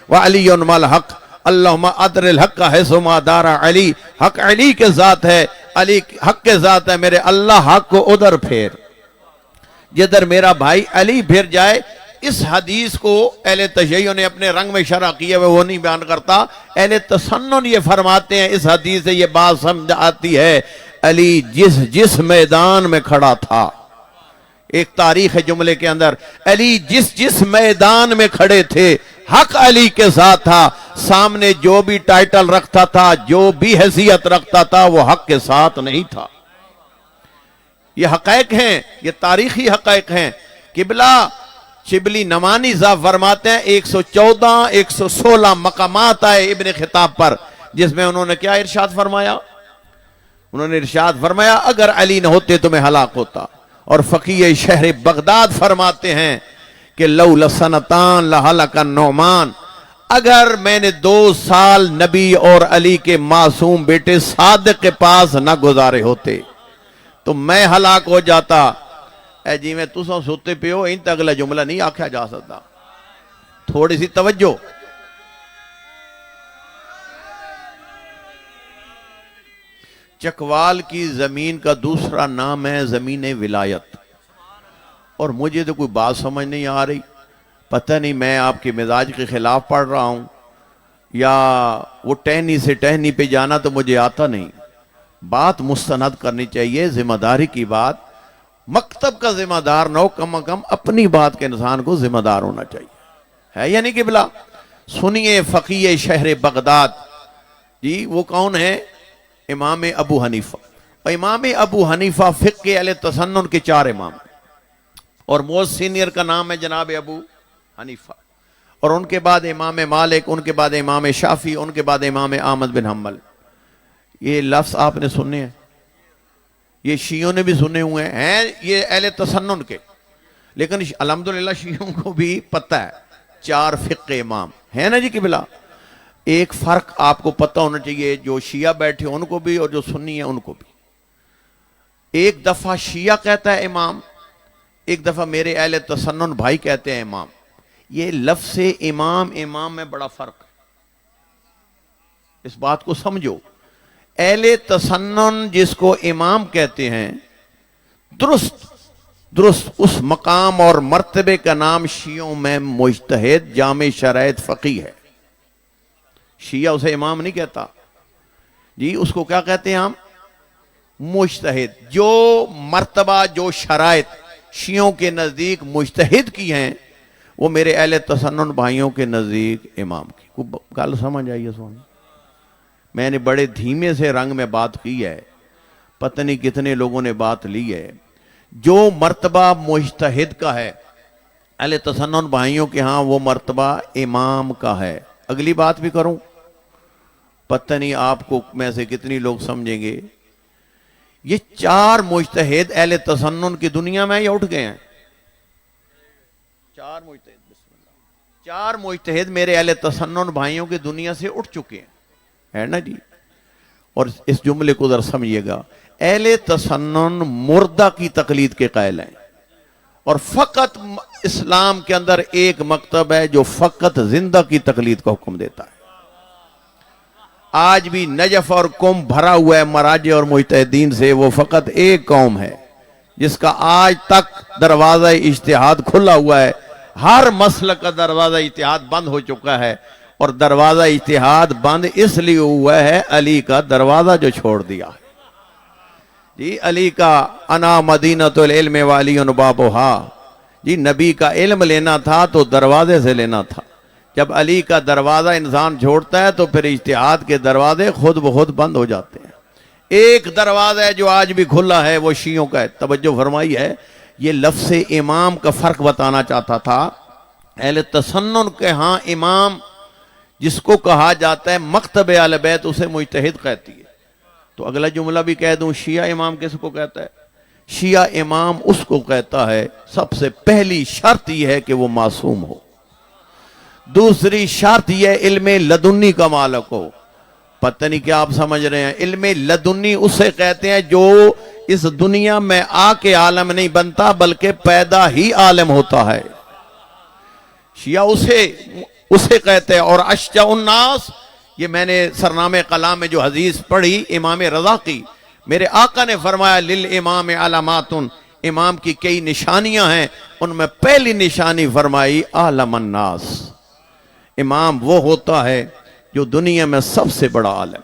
وعلی مع الحق، اللہم ادر الحق حیث ما دار علی، حق علی کے ذات ہے، علی حق کے ذات ہے، میرے اللہ حق کو ادھر پھیر جدھر میرا بھائی علی پھر جائے۔ اس حدیث کو اہل تشیع نے اپنے رنگ میں شرح کیا ہے، وہ نہیں بیان کرتا۔ اہل تسنن یہ فرماتے ہیں اس حدیث سے یہ بات سمجھ آتی ہے علی جس میدان میں کھڑا تھا، ایک تاریخ ہے جملے کے اندر، علی جس میدان میں کھڑے تھے حق علی کے ساتھ تھا، سامنے جو بھی ٹائٹل رکھتا تھا، جو بھی حیثیت رکھتا تھا، وہ حق کے ساتھ نہیں تھا۔ یہ حقائق ہیں، یہ تاریخی حقائق ہیں۔ قبلہ شبلی نمانی صاحب فرماتے ہیں 114 116 مقامات آئے ابن خطاب پر، جس میں انہوں نے کیا ارشاد فرمایا؟ انہوں نے ارشاد فرمایا اگر علی نہ ہوتے تو میں ہلاک ہوتا۔ اور فقیہ شہر بغداد فرماتے ہیں کہ لولا سنتان لہلک النعمان، اگر میں نے 2 سال نبی اور علی کے معصوم بیٹے صادق کے پاس نہ گزارے ہوتے تو میں ہلاک ہو جاتا۔ اے جی میں تساں سوتے پہ ہو، ان تک اگلا جملہ نہیں آکھا جا سکتا، تھوڑی سی توجہ۔ چکوال کی زمین کا دوسرا نام ہے زمین ولایت، اور مجھے تو کوئی بات سمجھ نہیں آ رہی، پتہ نہیں میں آپ کے مزاج کے خلاف پڑھ رہا ہوں یا وہ ٹہنی سے ٹہنی پہ جانا تو مجھے آتا نہیں۔ بات مستند کرنی چاہیے، ذمہ داری کی بات، مکتب کا ذمہ دار نہ ہو، کم از کم اپنی بات کے انسان کو ذمہ دار ہونا چاہیے، ہے یعنی قبلہ۔ سنیے فقیہ شہر بغداد جی، وہ کون ہے؟ امام ابو حنیفہ۔ امام ابو حنیفہ فقہ اہل تسنن کے 4 امام، اور موسٹ سینئر کا نام ہے جناب ابو حنیفہ، اور ان کے بعد امام مالک، ان کے بعد امام شافعی، ان کے بعد امام احمد بن حنبل۔ یہ لفظ آپ نے سنے ہیں، یہ شیعوں نے بھی سنے ہوئے ہیں، یہ اہل تسنن کے، لیکن الحمدللہ شیعوں کو بھی پتہ ہے 4 فقہ امام ہے نا جی قبلہ۔ ایک فرق آپ کو پتہ ہونا چاہیے، جو شیعہ بیٹھے ان کو بھی اور جو سنی ہیں ان کو بھی۔ ایک دفعہ شیعہ کہتا ہے امام، ایک دفعہ میرے اہل تسنن بھائی کہتے ہیں امام۔ یہ لفظ امام میں بڑا فرق ہے، اس بات کو سمجھو۔ اہل تسنن جس کو امام کہتے ہیں، درست اس مقام اور مرتبے کا نام شیعوں میں مجتہد جامع شرائط فقیہ ہے۔ شیعہ اسے امام نہیں کہتا جی، اس کو کیا کہتے ہیں ہم؟ مجتہد۔ جو مرتبہ، جو شرائط شیعوں کے نزدیک مجتہد کی ہیں، وہ میرے اہل تسنن بھائیوں کے نزدیک امام کی۔ گل سمجھ آئیے سونے؟ میں نے بڑے دھیمے سے رنگ میں بات کی ہے، پتہ نہیں کتنے لوگوں نے بات لی ہے۔ جو مرتبہ مجتہد کا ہے اہل تسنن بھائیوں کے ہاں، وہ مرتبہ امام کا ہے۔ اگلی بات بھی کروں، پتہ نہیں آپ کو میں سے کتنی لوگ سمجھیں گے۔ یہ 4 مجتہد اہل تسنن کی دنیا میں یہ اٹھ گئے ہیں۔ 4 مجتہد، بسم اللہ، 4 مجتہد میرے اہل تسنن بھائیوں کی دنیا سے اٹھ چکے ہیں، ہے نا جی؟ اور اس جملے کو ذرا سمجھیے گا، اہل تسنن مردہ کی تقلید کے قائل ہیں، اور فقط اسلام کے اندر ایک مکتب ہے جو فقط زندہ کی تقلید کا حکم دیتا ہے۔ آج بھی نجف اور قم بھرا ہوا ہے مراجع اور مجتہدین سے، وہ فقط ایک قوم ہے جس کا آج تک دروازہ اجتہاد کھلا ہوا ہے۔ ہر مسلک کا دروازہ اجتہاد بند ہو چکا ہے، اور دروازہ اجتہاد بند اس لیے ہوا ہے علی کا دروازہ جو چھوڑ دیا ہے جی۔ علی کا انا مدینۃ العلم والی بابھا، جی نبی کا علم لینا تھا تو دروازے سے لینا تھا۔ جب علی کا دروازہ انسان چھوڑتا ہے تو پھر اجتہاد کے دروازے خود بخود بند ہو جاتے ہیں۔ ایک دروازہ ہے جو آج بھی کھلا ہے، وہ شیعوں کا ہے۔ توجہ فرمائی ہے، یہ لفظ امام کا فرق بتانا چاہتا تھا۔ اہل تسنن کے ہاں امام جس کو کہا جاتا ہے مکتب اہل بیت، اسے مجتہد کہتی ہے۔ تو اگلا جملہ بھی کہہ دوں، شیعہ امام کس کو کہتا ہے؟ شیعہ امام اس کو کہتا ہے، سب سے پہلی شرط یہ ہے کہ وہ معصوم ہو، دوسری شرط یہ علم لدنی کا مالک ہو۔ پتہ نہیں کیا آپ سمجھ رہے ہیں؟ علم لدنی اسے کہتے ہیں جو اس دنیا میں آ کے عالم نہیں بنتا بلکہ پیدا ہی عالم ہوتا ہے۔ شیعہ اسے کہتے ہیں۔ اور اشجع الناس، یہ میں نے سرنامہ کلام میں جو حدیث پڑھی امام رضا کی، میرے آقا نے فرمایا للامام علامات، امام کی کئی نشانیاں ہیں، ان میں پہلی نشانی فرمائی عالم الناس، امام وہ ہوتا ہے جو دنیا میں سب سے بڑا عالم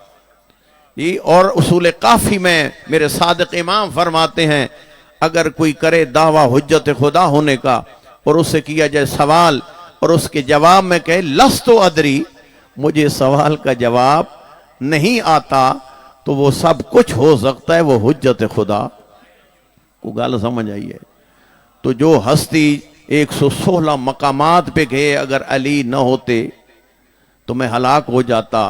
جی۔ اور اصول کافی میں میرے صادق امام فرماتے ہیں، اگر کوئی کرے دعویٰ حجت خدا ہونے کا اور اس سے کیا جائے سوال اور اس کے جواب میں کہے لست ادری، مجھے سوال کا جواب نہیں آتا، تو وہ سب کچھ ہو سکتا ہے، وہ حجت خدا کو گال سمجھ آئی ہے۔ تو جو ہستی 116 مقامات پہ گئے، اگر علی نہ ہوتے تو میں ہلاک ہو جاتا،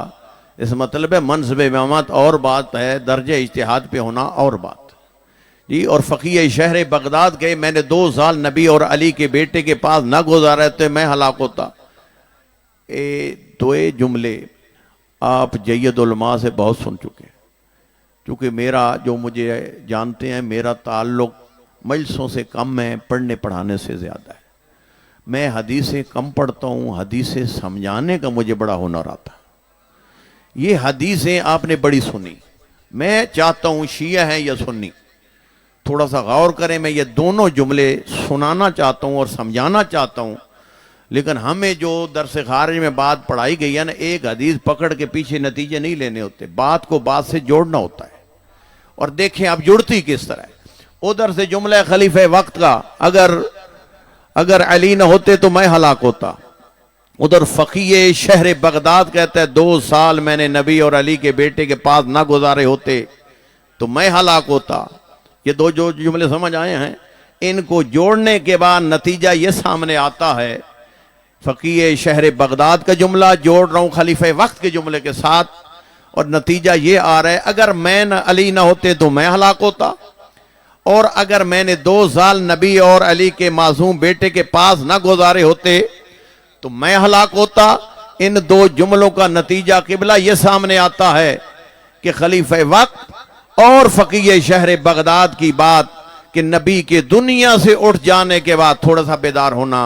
اس مطلب ہے منصب امامت اور بات ہے، درجہ اجتہاد پہ ہونا اور بات جی۔ اور فقیہ شہر بغداد گئے، میں نے 2 سال نبی اور علی کے بیٹے کے پاس نہ گزارے تو میں ہلاک ہوتا۔ دو جملے آپ جید علماء سے بہت سن چکے ہیں، کیونکہ میرا جو مجھے جانتے ہیں، میرا تعلق مجلسوں سے کم ہے، پڑھنے پڑھانے سے زیادہ ہے۔ میں حدیثیں کم پڑھتا ہوں، حدیثیں سمجھانے کا مجھے بڑا ہنر آتا ہے۔ یہ حدیثیں آپ نے بڑی سنی، میں چاہتا ہوں شیعہ ہیں یا سنی، تھوڑا سا غور کریں، میں یہ دونوں جملے سنانا چاہتا ہوں اور سمجھانا چاہتا ہوں۔ لیکن ہمیں جو درس خارج میں بات پڑھائی گئی ہے نا، ایک حدیث پکڑ کے پیچھے نتیجے نہیں لینے ہوتے، بات کو بات سے جوڑنا ہوتا ہے۔ اور دیکھیں اب جڑتی کس طرح ہے۔ ادھر سے جملہ خلیفہ وقت کا، اگر علی نہ ہوتے تو میں ہلاک ہوتا۔ ادھر فقیہ شہر بغداد کہتا ہے 2 سال میں نے نبی اور علی کے بیٹے کے پاس نہ گزارے ہوتے تو میں ہلاک ہوتا۔ یہ 2 جو جملے سمجھ آئے ہیں، ان کو جوڑنے کے بعد نتیجہ یہ سامنے آتا ہے، فقیہ شہر بغداد کا جملہ جوڑ رہا ہوں خلیفہ وقت کے جملے کے ساتھ، اور نتیجہ یہ آ رہا ہے اگر میں علی نہ ہوتے تو میں ہلاک ہوتا، اور اگر میں نے 2 سال نبی اور علی کے معصوم بیٹے کے پاس نہ گزارے ہوتے تو میں ہلاک ہوتا۔ ان 2 جملوں کا نتیجہ قبلہ یہ سامنے آتا ہے کہ خلیفہ وقت اور فقیہ شہر بغداد کی بات کہ نبی کے دنیا سے اٹھ جانے کے بعد تھوڑا سا بیدار ہونا،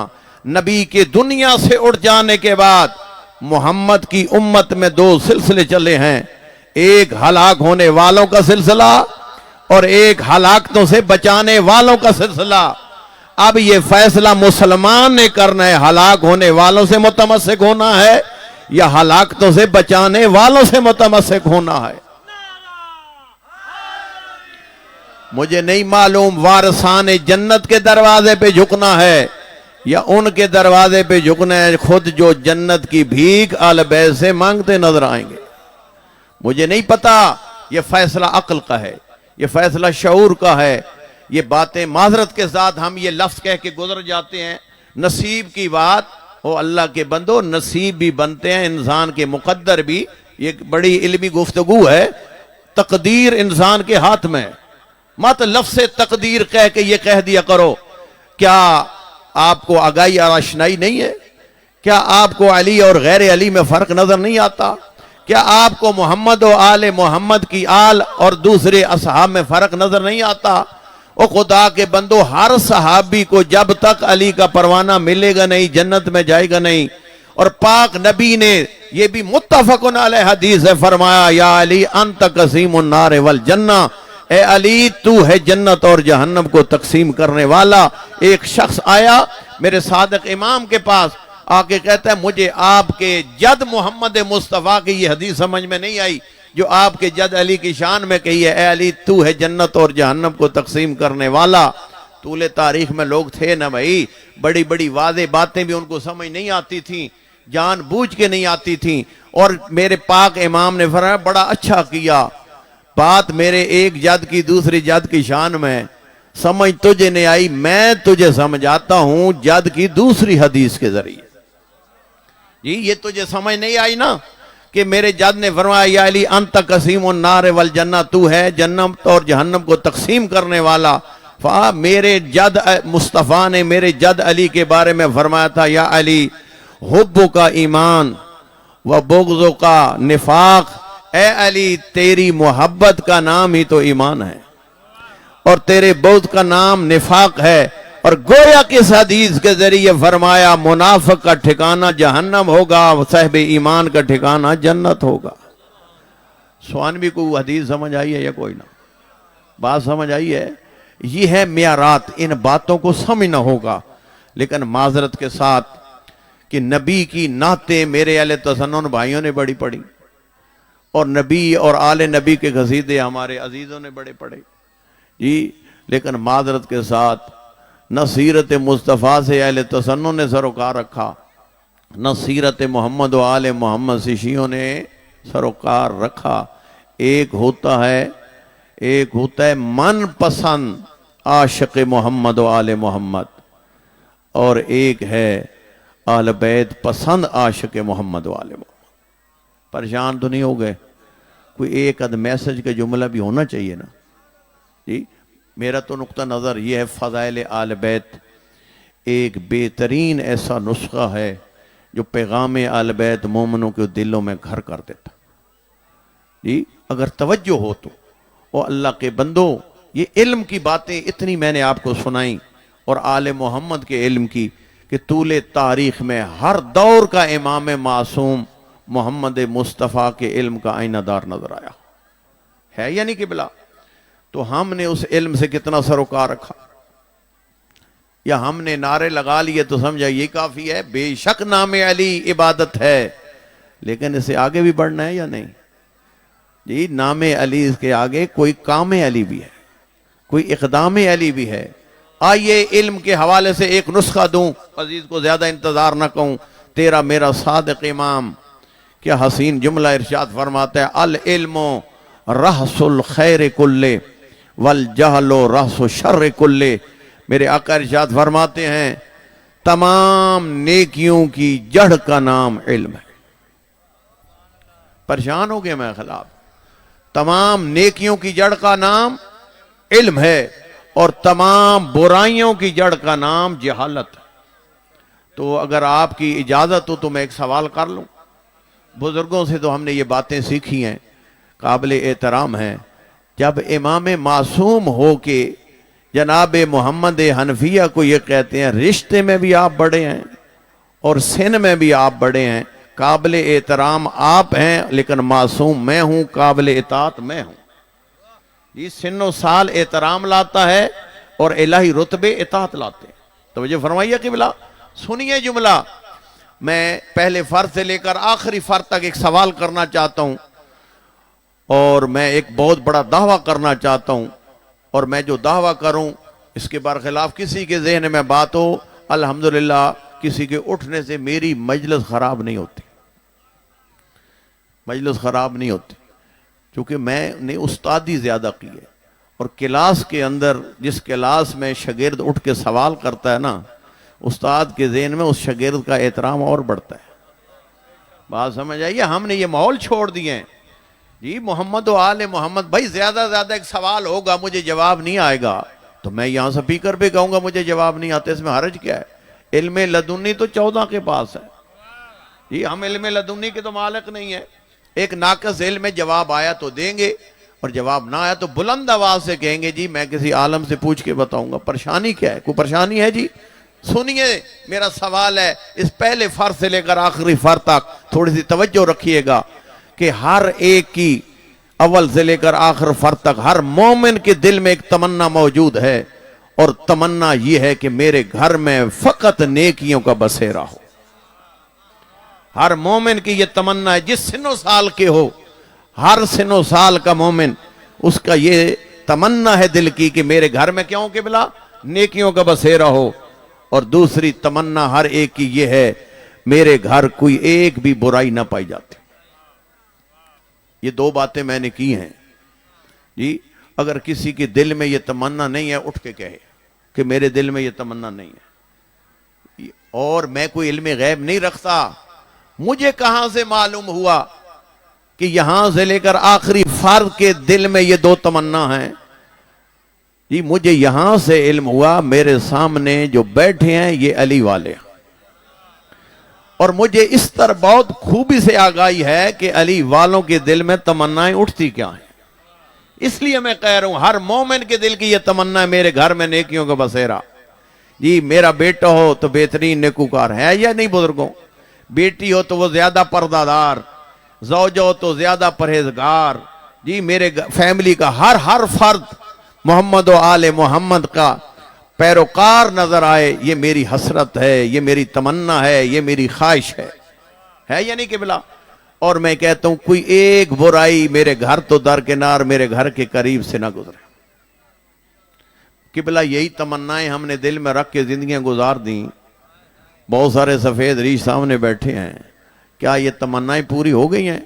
نبی کے دنیا سے اٹھ جانے کے بعد محمد کی امت میں 2 سلسلے چلے ہیں، ایک ہلاک ہونے والوں کا سلسلہ اور ایک ہلاکتوں سے بچانے والوں کا سلسلہ۔ اب یہ فیصلہ مسلمان نے کرنا ہے، ہلاک ہونے والوں سے متمسک ہونا ہے یا ہلاکتوں سے بچانے والوں سے متمسک ہونا ہے۔ مجھے نہیں معلوم وارثان جنت کے دروازے پہ جھکنا ہے یا ان کے دروازے پہ جھکنا ہے خود جو جنت کی بھیک آل بیت سے مانگتے نظر آئیں گے۔ مجھے نہیں پتا، یہ فیصلہ عقل کا ہے، یہ فیصلہ شعور کا ہے۔ یہ باتیں معذرت کے ساتھ ہم یہ لفظ کہہ کے گزر جاتے ہیں، نصیب کی بات او اللہ کے بندو، نصیب بھی بنتے ہیں انسان کے، مقدر بھی۔ یہ بڑی علمی گفتگو ہے، تقدیر انسان کے ہاتھ میں، مت لفظ تقدیر کہہ کے یہ کہہ دیا کرو۔ کیا آپ کو آگاہی اور آشنائی نہیں ہے؟ کیا آپ کو علی اور غیر علی میں فرق نظر نہیں آتا؟ کیا آپ کو محمد و آل محمد کی آل اور دوسرے اصحاب میں فرق نظر نہیں آتا؟ او خدا کے بندو، ہر صحابی کو جب تک علی کا پروانہ ملے گا نہیں جنت میں جائے گا نہیں۔ اور پاک نبی نے یہ بھی متفق علیہ حدیث ہے فرمایا، یا علی انت قسیم النار والجنہ، اے علی تو ہے جنت اور جہنم کو تقسیم کرنے والا۔ ایک شخص آیا میرے صادق امام کے پاس، آ کے کہتا ہے مجھے آپ کے جد محمد مصطفیٰ کی یہ حدیث سمجھ میں نہیں آئی جو آپ کے جد علی کی شان میں کہی ہے، اے علی تو ہے جنت اور جہنم کو تقسیم کرنے والا۔ طول تاریخ میں لوگ تھے نا بھائی، بڑی بڑی واضح باتیں بھی ان کو سمجھ نہیں آتی تھیں، جان بوجھ کے نہیں آتی تھیں، اور میرے پاک امام نے فرمایا بڑا اچھا کیا، بات میرے ایک جد کی دوسری جد کی شان میں، سمجھ تجھے نہیں آئی، میں تجھے سمجھاتا ہوں جد کی دوسری حدیث کے ذریعے۔ جی یہ تجھے سمجھ نہیں آئی نا کہ میرے جد نے فرمایا یا علی انت قسیم النار والجنہ، تو ہے جنت اور جہنم کو تقسیم کرنے والا۔ میرے جد مصطفیٰ نے میرے جد علی کے بارے میں فرمایا تھا، یا علی حب کا ایمان و بغض کا نفاق، اے علی تیری محبت کا نام ہی تو ایمان ہے اور تیرے بغض کا نام نفاق ہے۔ اور گویا کس حدیث کے ذریعے فرمایا منافق کا ٹھکانہ جہنم ہوگا، صاحب ایمان کا ٹھکانہ جنت ہوگا۔ سوانوی کو حدیث سمجھ آئی ہے یا کوئی نہ؟ بات سمجھ آئی ہے؟ یہ ہے معیارات، ان باتوں کو سمجھنا ہوگا۔ لیکن معذرت کے ساتھ کہ نبی کی نعتیں میرے اہل تسنن بھائیوں نے بڑی پڑھی، اور نبی اور آل نبی کے قصیدے ہمارے عزیزوں نے بڑے پڑھے جی، لیکن معذرت کے ساتھ نہ سیرت مصطفیٰ سے اہل تسنن نے سروکار رکھا، نہ سیرت محمد و آل محمد سے شیعوں نے سروکار رکھا۔ ایک ہوتا ہے من پسند عاشق محمد و آل محمد، اور ایک ہے آل بیت پسند عاشق محمد و آل محمد۔ پریشان تو نہیں ہو گئے؟ کوئی ایک اد میسج کا جملہ بھی ہونا چاہیے نا جی۔ میرا تو نقطہ نظر یہ ہے، فضائل آل بیت ایک بہترین ایسا نسخہ ہے جو پیغام آل بیت مومنوں کے دلوں میں گھر کر دیتا جی، اگر توجہ ہو تو۔ اور اللہ کے بندو، یہ علم کی باتیں اتنی میں نے آپ کو سنائیں، اور آل محمد کے علم کی، کہ طول تاریخ میں ہر دور کا امام معصوم محمد مصطفیٰ کے علم کا آئینہ دار نظر آیا ہے یا نہیں قبلہ؟ تو ہم نے اس علم سے کتنا سروکار رکھا، یا ہم نے نعرے لگا لیے تو سمجھا یہ کافی ہے؟ بے شک نام علی عبادت ہے، لیکن اسے آگے بھی بڑھنا ہے یا نہیں جی؟ نام علی کے آگے کوئی کام علی بھی ہے، کوئی اقدام علی بھی ہے۔ آئیے علم کے حوالے سے ایک نسخہ دوں، عزیز کو زیادہ انتظار نہ کہوں۔ تیرا میرا صادق امام کیا حسین جملہ ارشاد فرماتا ہے، العلم رأس الخیر کلے والجہل رأس الشر کلے۔ میرے آقا ارشاد فرماتے ہیں تمام نیکیوں کی جڑ کا نام علم ہے۔ پریشان ہو گیا میں خلاف، تمام نیکیوں کی جڑ کا نام علم ہے اور تمام برائیوں کی جڑ کا نام جہالت ہے۔ تو اگر آپ کی اجازت ہو تو میں ایک سوال کر لوں، بزرگوں سے تو ہم نے یہ باتیں سیکھی ہیں، قابل احترام ہیں۔ جب امام معصوم ہو کے جناب محمد حنفیہ کو یہ کہتے ہیں رشتے میں بھی آپ بڑے ہیں اور سن میں بھی آپ بڑے ہیں، قابل احترام آپ ہیں لیکن معصوم میں ہوں، قابل اطاعت میں ہوں، یہ سن و سال احترام لاتا ہے اور الہی رتبے اطاعت لاتے ہیں۔ توجہ فرمائیے قبلہ، سنیے جملہ، میں پہلے فرض سے لے کر آخری فرض تک ایک سوال کرنا چاہتا ہوں اور میں ایک بہت بڑا دعویٰ کرنا چاہتا ہوں، اور میں جو دعویٰ کروں اس کے برخلاف کسی کے ذہن میں بات ہو، الحمدللہ کسی کے اٹھنے سے میری مجلس خراب نہیں ہوتی، مجلس خراب نہیں ہوتی، کیونکہ میں نے استادی زیادہ کی ہے، اور کلاس کے اندر جس کلاس میں شاگرد اٹھ کے سوال کرتا ہے نا، استاد کے ذہن میں اس شاگرد کا احترام اور بڑھتا ہے۔ بات سمجھ آئیے، ہم نے یہ ماحول چھوڑ دیے ہیں جی محمد و آل محمد، بھائی زیادہ زیادہ ایک سوال ہوگا مجھے جواب نہیں آئے گا تو میں یہاں سپیکر پہ کہوں گا مجھے جواب نہیں آتے، اس میں حرج کیا ہے؟ علم لدنی تو 14 کے پاس ہے جی، ہم علم لدنی کے تو مالک نہیں ہیں۔ ایک ناقص علم میں جواب آیا تو دیں گے، اور جواب نہ آیا تو بلند آواز سے کہیں گے جی میں کسی عالم سے پوچھ کے بتاؤں گا۔ پریشانی کیا ہے؟ کوئی پریشانی ہے جی؟ سنیے میرا سوال ہے، اس پہلے فرض سے لے کر آخری فرض تک تھوڑی سی توجہ رکھیے گا کہ ہر ایک کی اول سے لے کر آخر فرد تک ہر مومن کے دل میں ایک تمنا موجود ہے، اور تمنا یہ ہے کہ میرے گھر میں فقط نیکیوں کا بسیرا ہو۔ ہر مومن کی یہ تمنا ہے، جس سن و سال کے ہو، ہر سن و سال کا مومن اس کا یہ تمنا ہے دل کی کہ میرے گھر میں کیوں کہ بلا نیکیوں کا بسیرا ہو، اور دوسری تمنا ہر ایک کی یہ ہے میرے گھر کوئی ایک بھی برائی نہ پائی جاتی۔ یہ دو باتیں میں نے کی ہیں جی۔ اگر کسی کے دل میں یہ تمنا نہیں ہے اٹھ کے کہے کہ میرے دل میں یہ تمنا نہیں ہے، اور میں کوئی علم غیب نہیں رکھتا، مجھے کہاں سے معلوم ہوا کہ یہاں سے لے کر آخری فرد کے دل میں یہ دو تمنا ہیں جی؟ مجھے یہاں سے علم ہوا میرے سامنے جو بیٹھے ہیں یہ علی والے ہیں، اور مجھے اس طرح بہت خوبی سے آگاہی ہے کہ علی والوں کے دل میں تمنائیں اٹھتی کیا ہیں۔ اس لیے میں کہہ رہا ہوں ہر مومن کے دل کی یہ تمنا ہے میرے گھر میں نیکیوں کا بسیرا جی۔ میرا بیٹا ہو تو بہترین نیکوکار ہے یا نہیں بزرگوں؟ بیٹی ہو تو وہ زیادہ پردہ دار، زوجہ ہو تو زیادہ پرہیزگار جی۔ میرے فیملی کا ہر فرد محمد و آل محمد کا پیروکار نظر آئے، یہ میری حسرت ہے، یہ میری تمنا ہے، یہ میری خواہش ہے یا نہیں قبلہ؟ اور میں کہتا ہوں کوئی ایک برائی میرے گھر تو درکنار میرے گھر کے قریب سے نہ گزرے۔ قبلہ یہی تمنائیں ہم نے دل میں رکھ کے زندگیاں گزار دیں۔ بہت سارے سفید ریش سامنے بیٹھے ہیں، کیا یہ تمنائیں پوری ہو گئی ہیں؟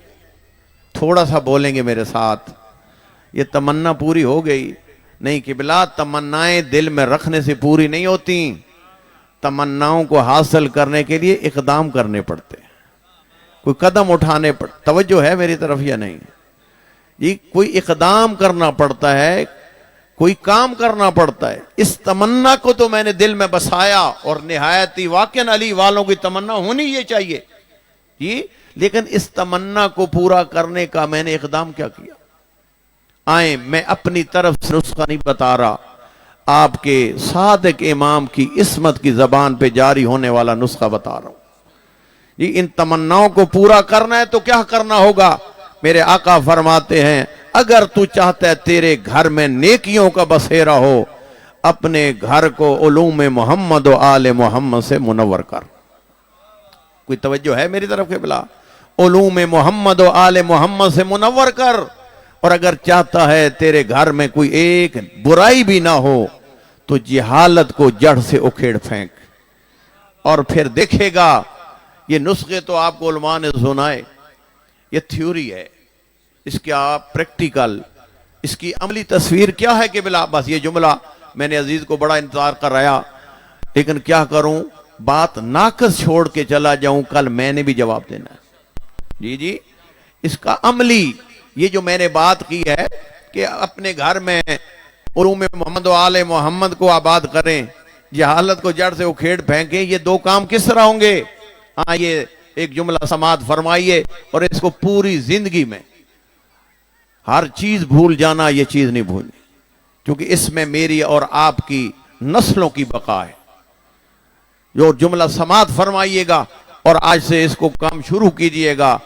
تھوڑا سا بولیں گے میرے ساتھ، یہ تمنا پوری ہو گئی؟ نہیں قبلہ، تمنائیں دل میں رکھنے سے پوری نہیں ہوتی، تمناؤں کو حاصل کرنے کے لیے اقدام کرنے پڑتے ہیں، کوئی قدم اٹھانے پڑتے۔ توجہ ہے میری طرف یا نہیں؟ یہ کوئی اقدام کرنا پڑتا ہے، کوئی کام کرنا پڑتا ہے۔ اس تمنا کو تو میں نے دل میں بسایا، اور نہایت واقعاً علی والوں کی تمنا ہونی یہ چاہیے جی، لیکن اس تمنا کو پورا کرنے کا میں نے اقدام کیا کیا؟ آئیں، میں اپنی طرف سے نسخہ نہیں بتا رہا، آپ کے صادق امام کی عصمت کی زبان پہ جاری ہونے والا نسخہ بتا رہا ہوں جی۔ ان تمناؤں کو پورا کرنا ہے تو کیا کرنا ہوگا؟ میرے آقا فرماتے ہیں اگر تو چاہتا ہے تیرے گھر میں نیکیوں کا بسیرا ہو، اپنے گھر کو علوم محمد و آل محمد سے منور کر۔ کوئی توجہ ہے میری طرف کے بلا؟ علوم محمد و آل محمد سے منور کر، اور اگر چاہتا ہے تیرے گھر میں کوئی ایک برائی بھی نہ ہو تو جہالت کو جڑ سے اکھیڑ پھینک، اور پھر دیکھے گا۔ یہ نسخے تو آپ کو علماء نے سنائے، یہ تھیوری ہے، اس کی آپ پریکٹیکل، اس کی عملی تصویر کیا ہے کہ بلا بس یہ جملہ میں نے عزیز کو بڑا انتظار کرایا، لیکن کیا کروں، بات ناقص چھوڑ کے چلا جاؤں، کل میں نے بھی جواب دینا ہے۔ جی اس کا عملی یہ جو میں نے بات کی ہے کہ اپنے گھر میں علوم محمد و آل محمد کو آباد کریں، جہالت کو جڑ سے اکھیڑ پھینکیں، یہ دو کام کس طرح ہوں گے؟ ہاں، یہ ایک جملہ سماعت فرمائیے اور اس کو پوری زندگی میں ہر چیز بھول جانا، یہ چیز نہیں بھولنی، کیونکہ اس میں میری اور آپ کی نسلوں کی بقا ہے۔ جو جملہ سماعت فرمائیے گا اور آج سے اس کو کام شروع کیجئے گا۔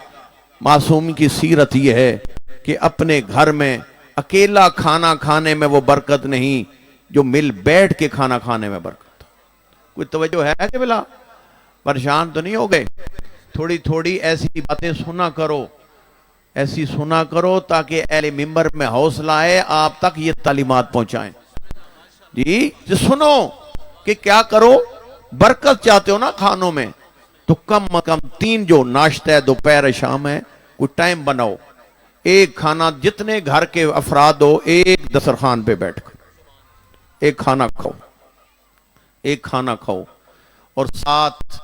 معصوم کی سیرت یہ ہے کہ اپنے گھر میں اکیلا کھانا کھانے میں وہ برکت نہیں جو مل بیٹھ کے کھانا کھانے میں برکت۔ کوئی توجہ ہے کہ بلا؟ پریشان تو نہیں ہو گئے؟ تھوڑی تھوڑی ایسی باتیں سنا کرو، ایسی سنا کرو تاکہ اہل منبر میں حوصلہ آئے، آپ تک یہ تعلیمات پہنچائیں۔ جی سنو کہ کیا کرو، برکت چاہتے ہو نا کھانوں میں، تو کم از کم 3 جو ناشتہ ہے، دوپہر شام ہے، کوئی ٹائم بناؤ، ایک کھانا جتنے گھر کے افراد ہو ایک دسترخوان پہ بیٹھ کر ایک کھانا کھاؤ، ایک کھانا کھاؤ، اور ساتھ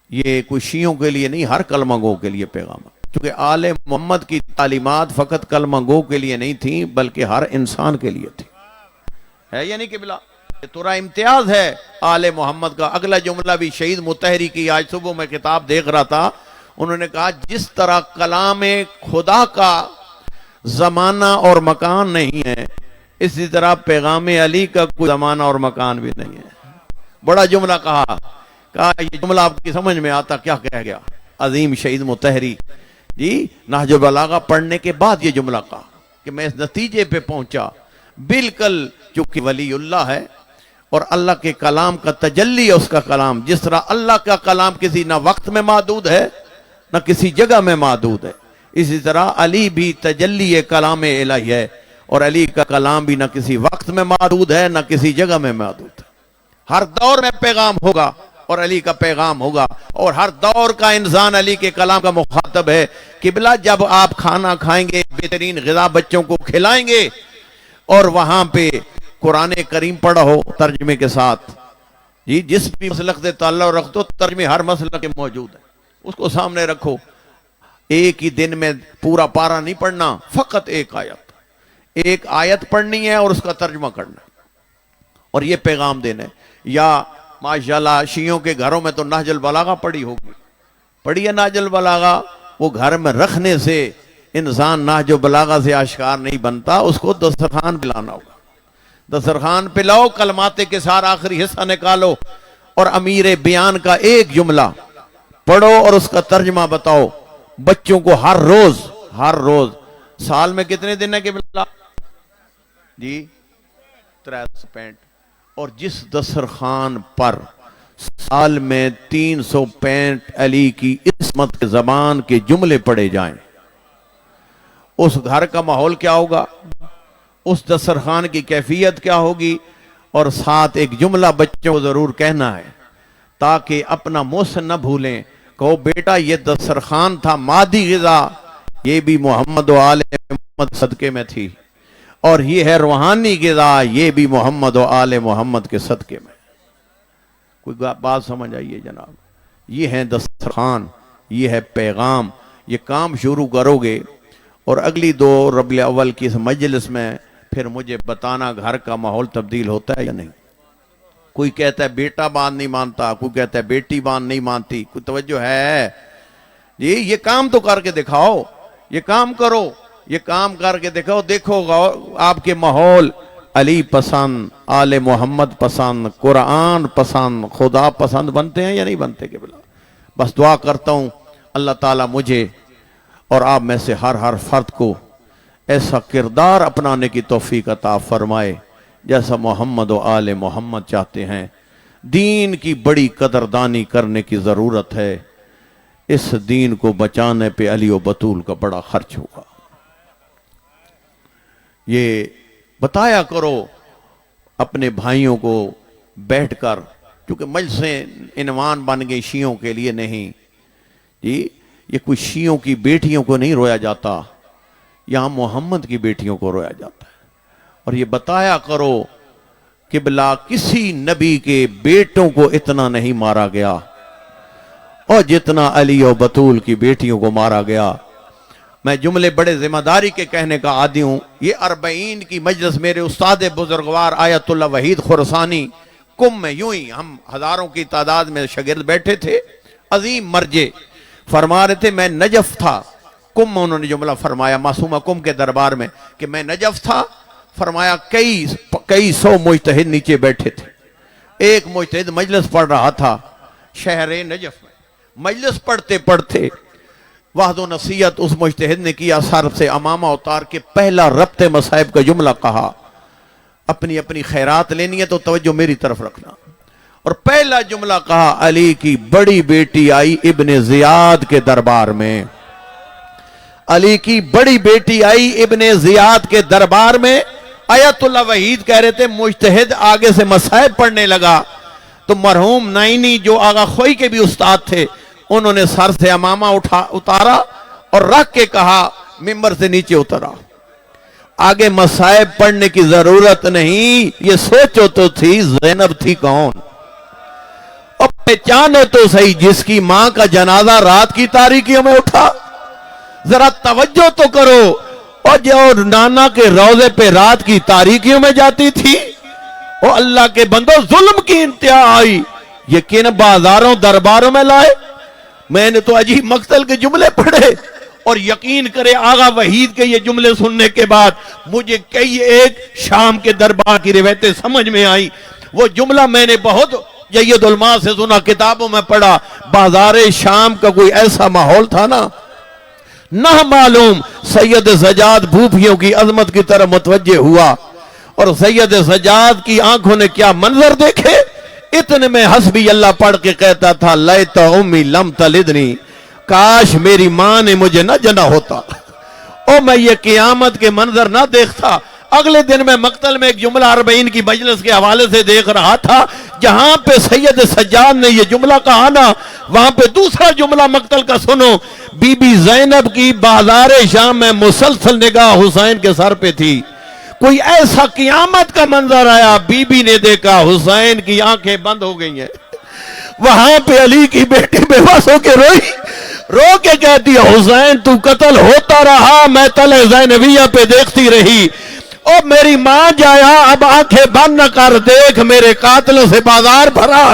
یہ کوئی شیعوں کے لیے نہیں، ہر کلمہ گو کے لیے پیغام ہے، کیونکہ آل محمد کی تعلیمات فقط کلمہ گو کے لیے نہیں تھیں بلکہ ہر انسان کے لیے تھی، ہے یا نہیں کہ بلا؟ یہ تورا امتیاز ہے آل محمد کا۔ اگلا جملہ بھی شہید مطہری کی، آج صبح میں کتاب دیکھ رہا تھا، انہوں نے کہا جس طرح کلام خدا کا زمانہ اور مکان نہیں ہے، اسی طرح پیغام علی کا کوئی زمانہ اور مکان بھی نہیں ہے۔ بڑا جملہ کہا یہ جملہ آپ کی سمجھ میں آتا کیا کہہ گیا عظیم شہید مطہری جی؟ نہج البلاغہ پڑھنے کے بعد یہ جملہ کہا کہ میں اس نتیجے پہ پہنچا، بالکل چونکہ ولی اللہ ہے اور اللہ کے کلام کا تجلی ہے، اس کا کلام جس طرح اللہ کا کلام کسی نہ وقت میں محدود ہے نہ کسی جگہ میں محدود ہے، اسی طرح علی بھی تجلی کلام الہی ہے، اور علی کا کلام بھی نہ کسی وقت میں محدود ہے نہ کسی جگہ میں محدود ہے۔ ہر دور میں پیغام ہوگا اور علی کا پیغام ہوگا، اور ہر دور کا انسان علی کے کلام کا مخاطب ہے۔ قبلہ جب آپ کھانا کھائیں گے، بہترین غذا بچوں کو کھلائیں گے، اور وہاں پہ قرآن کریم پڑھا ہو ترجمے کے ساتھ، جی جس بھی مسلک سے تعلق رکھ دو، ترجمے ہر مسلک کے موجود ہیں، اس کو سامنے رکھو۔ ایک ہی دن میں پورا پارہ نہیں پڑھنا، فقط ایک آیت پڑھنی ہے اور اس کا ترجمہ کرنا ہے، اور یہ پیغام دینا ہے۔ یا ماشاءاللہ شیعوں کے گھروں میں تو نہج البلاغہ پڑھی ہوگی، پڑھی ہے نہج البلاغہ، وہ گھر میں رکھنے سے انسان نہج البلاغہ سے آشکار نہیں بنتا، اس کو دسترخوان پہ لانا ہوگا، دسترخوان پہ لاؤ، کلمات کے سارا آخری حصہ نکالو، اور امیر بیان کا ایک جملہ پڑھو اور اس کا ترجمہ بتاؤ بچوں کو ہر روز۔ سال میں کتنے دن ہے کہ بلا؟ جی 365، اور جس دسترخوان پر سال میں 365 علی کی عصمت کے زبان کے جملے پڑھے جائیں، اس گھر کا ماحول کیا ہوگا، اس دسترخوان کی کیفیت کیا ہوگی؟ اور ساتھ ایک جملہ بچوں کو ضرور کہنا ہے تاکہ اپنا محسن نہ بھولیں، کہو بیٹا یہ دسترخوان تھا مادی غذا، یہ بھی محمد و آل محمد صدقے میں تھی، اور یہ ہے روحانی غذا، یہ بھی محمد و آل محمد کے صدقے میں۔ کوئی بات سمجھ آئیے جناب؟ یہ ہے دسترخوان، یہ ہے پیغام۔ یہ کام شروع کرو گے اور اگلی 2 ربیع الاول کی اس مجلس میں پھر مجھے بتانا گھر کا ماحول تبدیل ہوتا ہے یا نہیں۔ کوئی کہتا ہے بیٹا بات نہیں مانتا، کوئی کہتا ہے بیٹی بات نہیں مانتی، کوئی توجہ ہے؟ جی یہ کام تو کر کے دکھاؤ، یہ کام کرو، یہ کام کر کے دکھاؤ، دیکھو آپ کے ماحول علی پسند، آل محمد پسند، قرآن پسند، خدا پسند بنتے ہیں یا نہیں بنتے کہ بلا؟ بس دعا کرتا ہوں اللہ تعالیٰ مجھے اور آپ میں سے ہر فرد کو ایسا کردار اپنانے کی توفیق عطا فرمائے جیسا محمد و آل محمد چاہتے ہیں۔ دین کی بڑی قدردانی کرنے کی ضرورت ہے، اس دین کو بچانے پہ علی و بطول کا بڑا خرچ ہوگا۔ یہ بتایا کرو اپنے بھائیوں کو بیٹھ کر، کیونکہ مجلسیں عنوان بن گئی شیعوں کے لیے نہیں جی، یہ کوئی شیعوں کی بیٹیوں کو نہیں رویا جاتا، یہاں محمد کی بیٹیوں کو رویا جاتا ہے۔ اور یہ بتایا کرو قبلہ کسی نبی کے بیٹوں کو اتنا نہیں مارا گیا اور جتنا علی و بطول کی بیٹیوں کو مارا گیا۔ میں جملے بڑے ذمہ داری کے کہنے کا عادی ہوں۔ یہ 40 کی مجلس میرے استاد بزرگوار آیت اللہ وحید خراسانی کم میں یوں ہی ہم ہزاروں کی تعداد میں شاگرد بیٹھے تھے، عظیم مرجع فرما رہے تھے، میں نجف تھا کم میں، انہوں نے جملہ فرمایا معصومہ کم کے دربار میں کہ میں نجف تھا، فرمایا کئی سو مجتہد نیچے بیٹھے تھے، ایک مجتہد مجلس پڑھ رہا تھا شہر نجف میں، مجلس پڑھتے پڑھتے وحد و نصیحت اس مجتہد نے کیا، سر سے امامہ اتار کے پہلا ربط مصائب کا جملہ کہا، اپنی اپنی خیرات لینی ہے تو توجہ میری طرف رکھنا، اور پہلا جملہ کہا علی کی بڑی بیٹی آئی ابن زیاد کے دربار میں، علی کی بڑی بیٹی آئی ابن زیاد کے دربار میں۔ آیت اللہ وحید کہہ رہے تھے مجتہد آگے سے مصائب پڑھنے لگا تو مرحوم نائنی جو آغا خوئی کے بھی استاد تھے انہوں نے سر سے امامہ اتارا اور رکھ کے کہا ممبر سے نیچے اترا، آگے مصائب پڑھنے کی ضرورت نہیں، یہ سوچو تو تھی زینب تھی کون، اور پہچانو تو صحیح جس کی ماں کا جنازہ رات کی تاریکیوں میں اٹھا، ذرا توجہ تو کرو، اور جو نانا کے روضے پہ رات کی تاریکیوں میں جاتی تھی، اور اللہ کے بندو ظلم کی انتہا آئی، یہ کن بازاروں درباروں میں لائے، میں نے تو عجیب مقتل کے جملے پڑھے، اور یقین کرے آغا وحید کے یہ جملے سننے کے بعد مجھے کئی ایک شام کے دربار کی روایتیں سمجھ میں آئی، وہ جملہ میں نے بہت جید علماء سے سنا، کتابوں میں پڑھا، بازار شام کا کوئی ایسا ماحول تھا نا، نہ معلوم سید سجاد بھوپیوں کی عظمت کی طرح متوجہ ہوا، اور سید سجاد کی آنکھوں نے کیا منظر دیکھے، اتنے میں حسبی اللہ پڑھ کے کہتا تھا لیت امی لم تلدنی، کاش میری ماں نے مجھے نہ جنا ہوتا، اور میں یہ قیامت کے منظر نہ دیکھتا۔ اگلے دن میں مقتل میں ایک جملہ 40 کی مجلس کے حوالے سے دیکھ رہا تھا، جہاں پہ سید سجاد نے یہ جملہ کہا نا، وہاں پہ دوسرا جملہ مقتل کا سنو، بی بی زینب کی بازار شام میں مسلسل نگاہ حسین کے سر پہ تھی، کوئی ایسا قیامت کا منظر آیا، بی بی نے دیکھا حسین کی آنکھیں بند ہو گئی ہیں، وہاں پہ علی کی بیٹی بے بس ہو کے روئی، رو کے کہتی ہے حسین تو قتل ہوتا رہا، میں تلے زینبیہ پہ دیکھتی رہی، او میری ماں جایا اب آنکھیں بند نہ کر، دیکھ میرے قاتلوں سے بازار بھرا ہے۔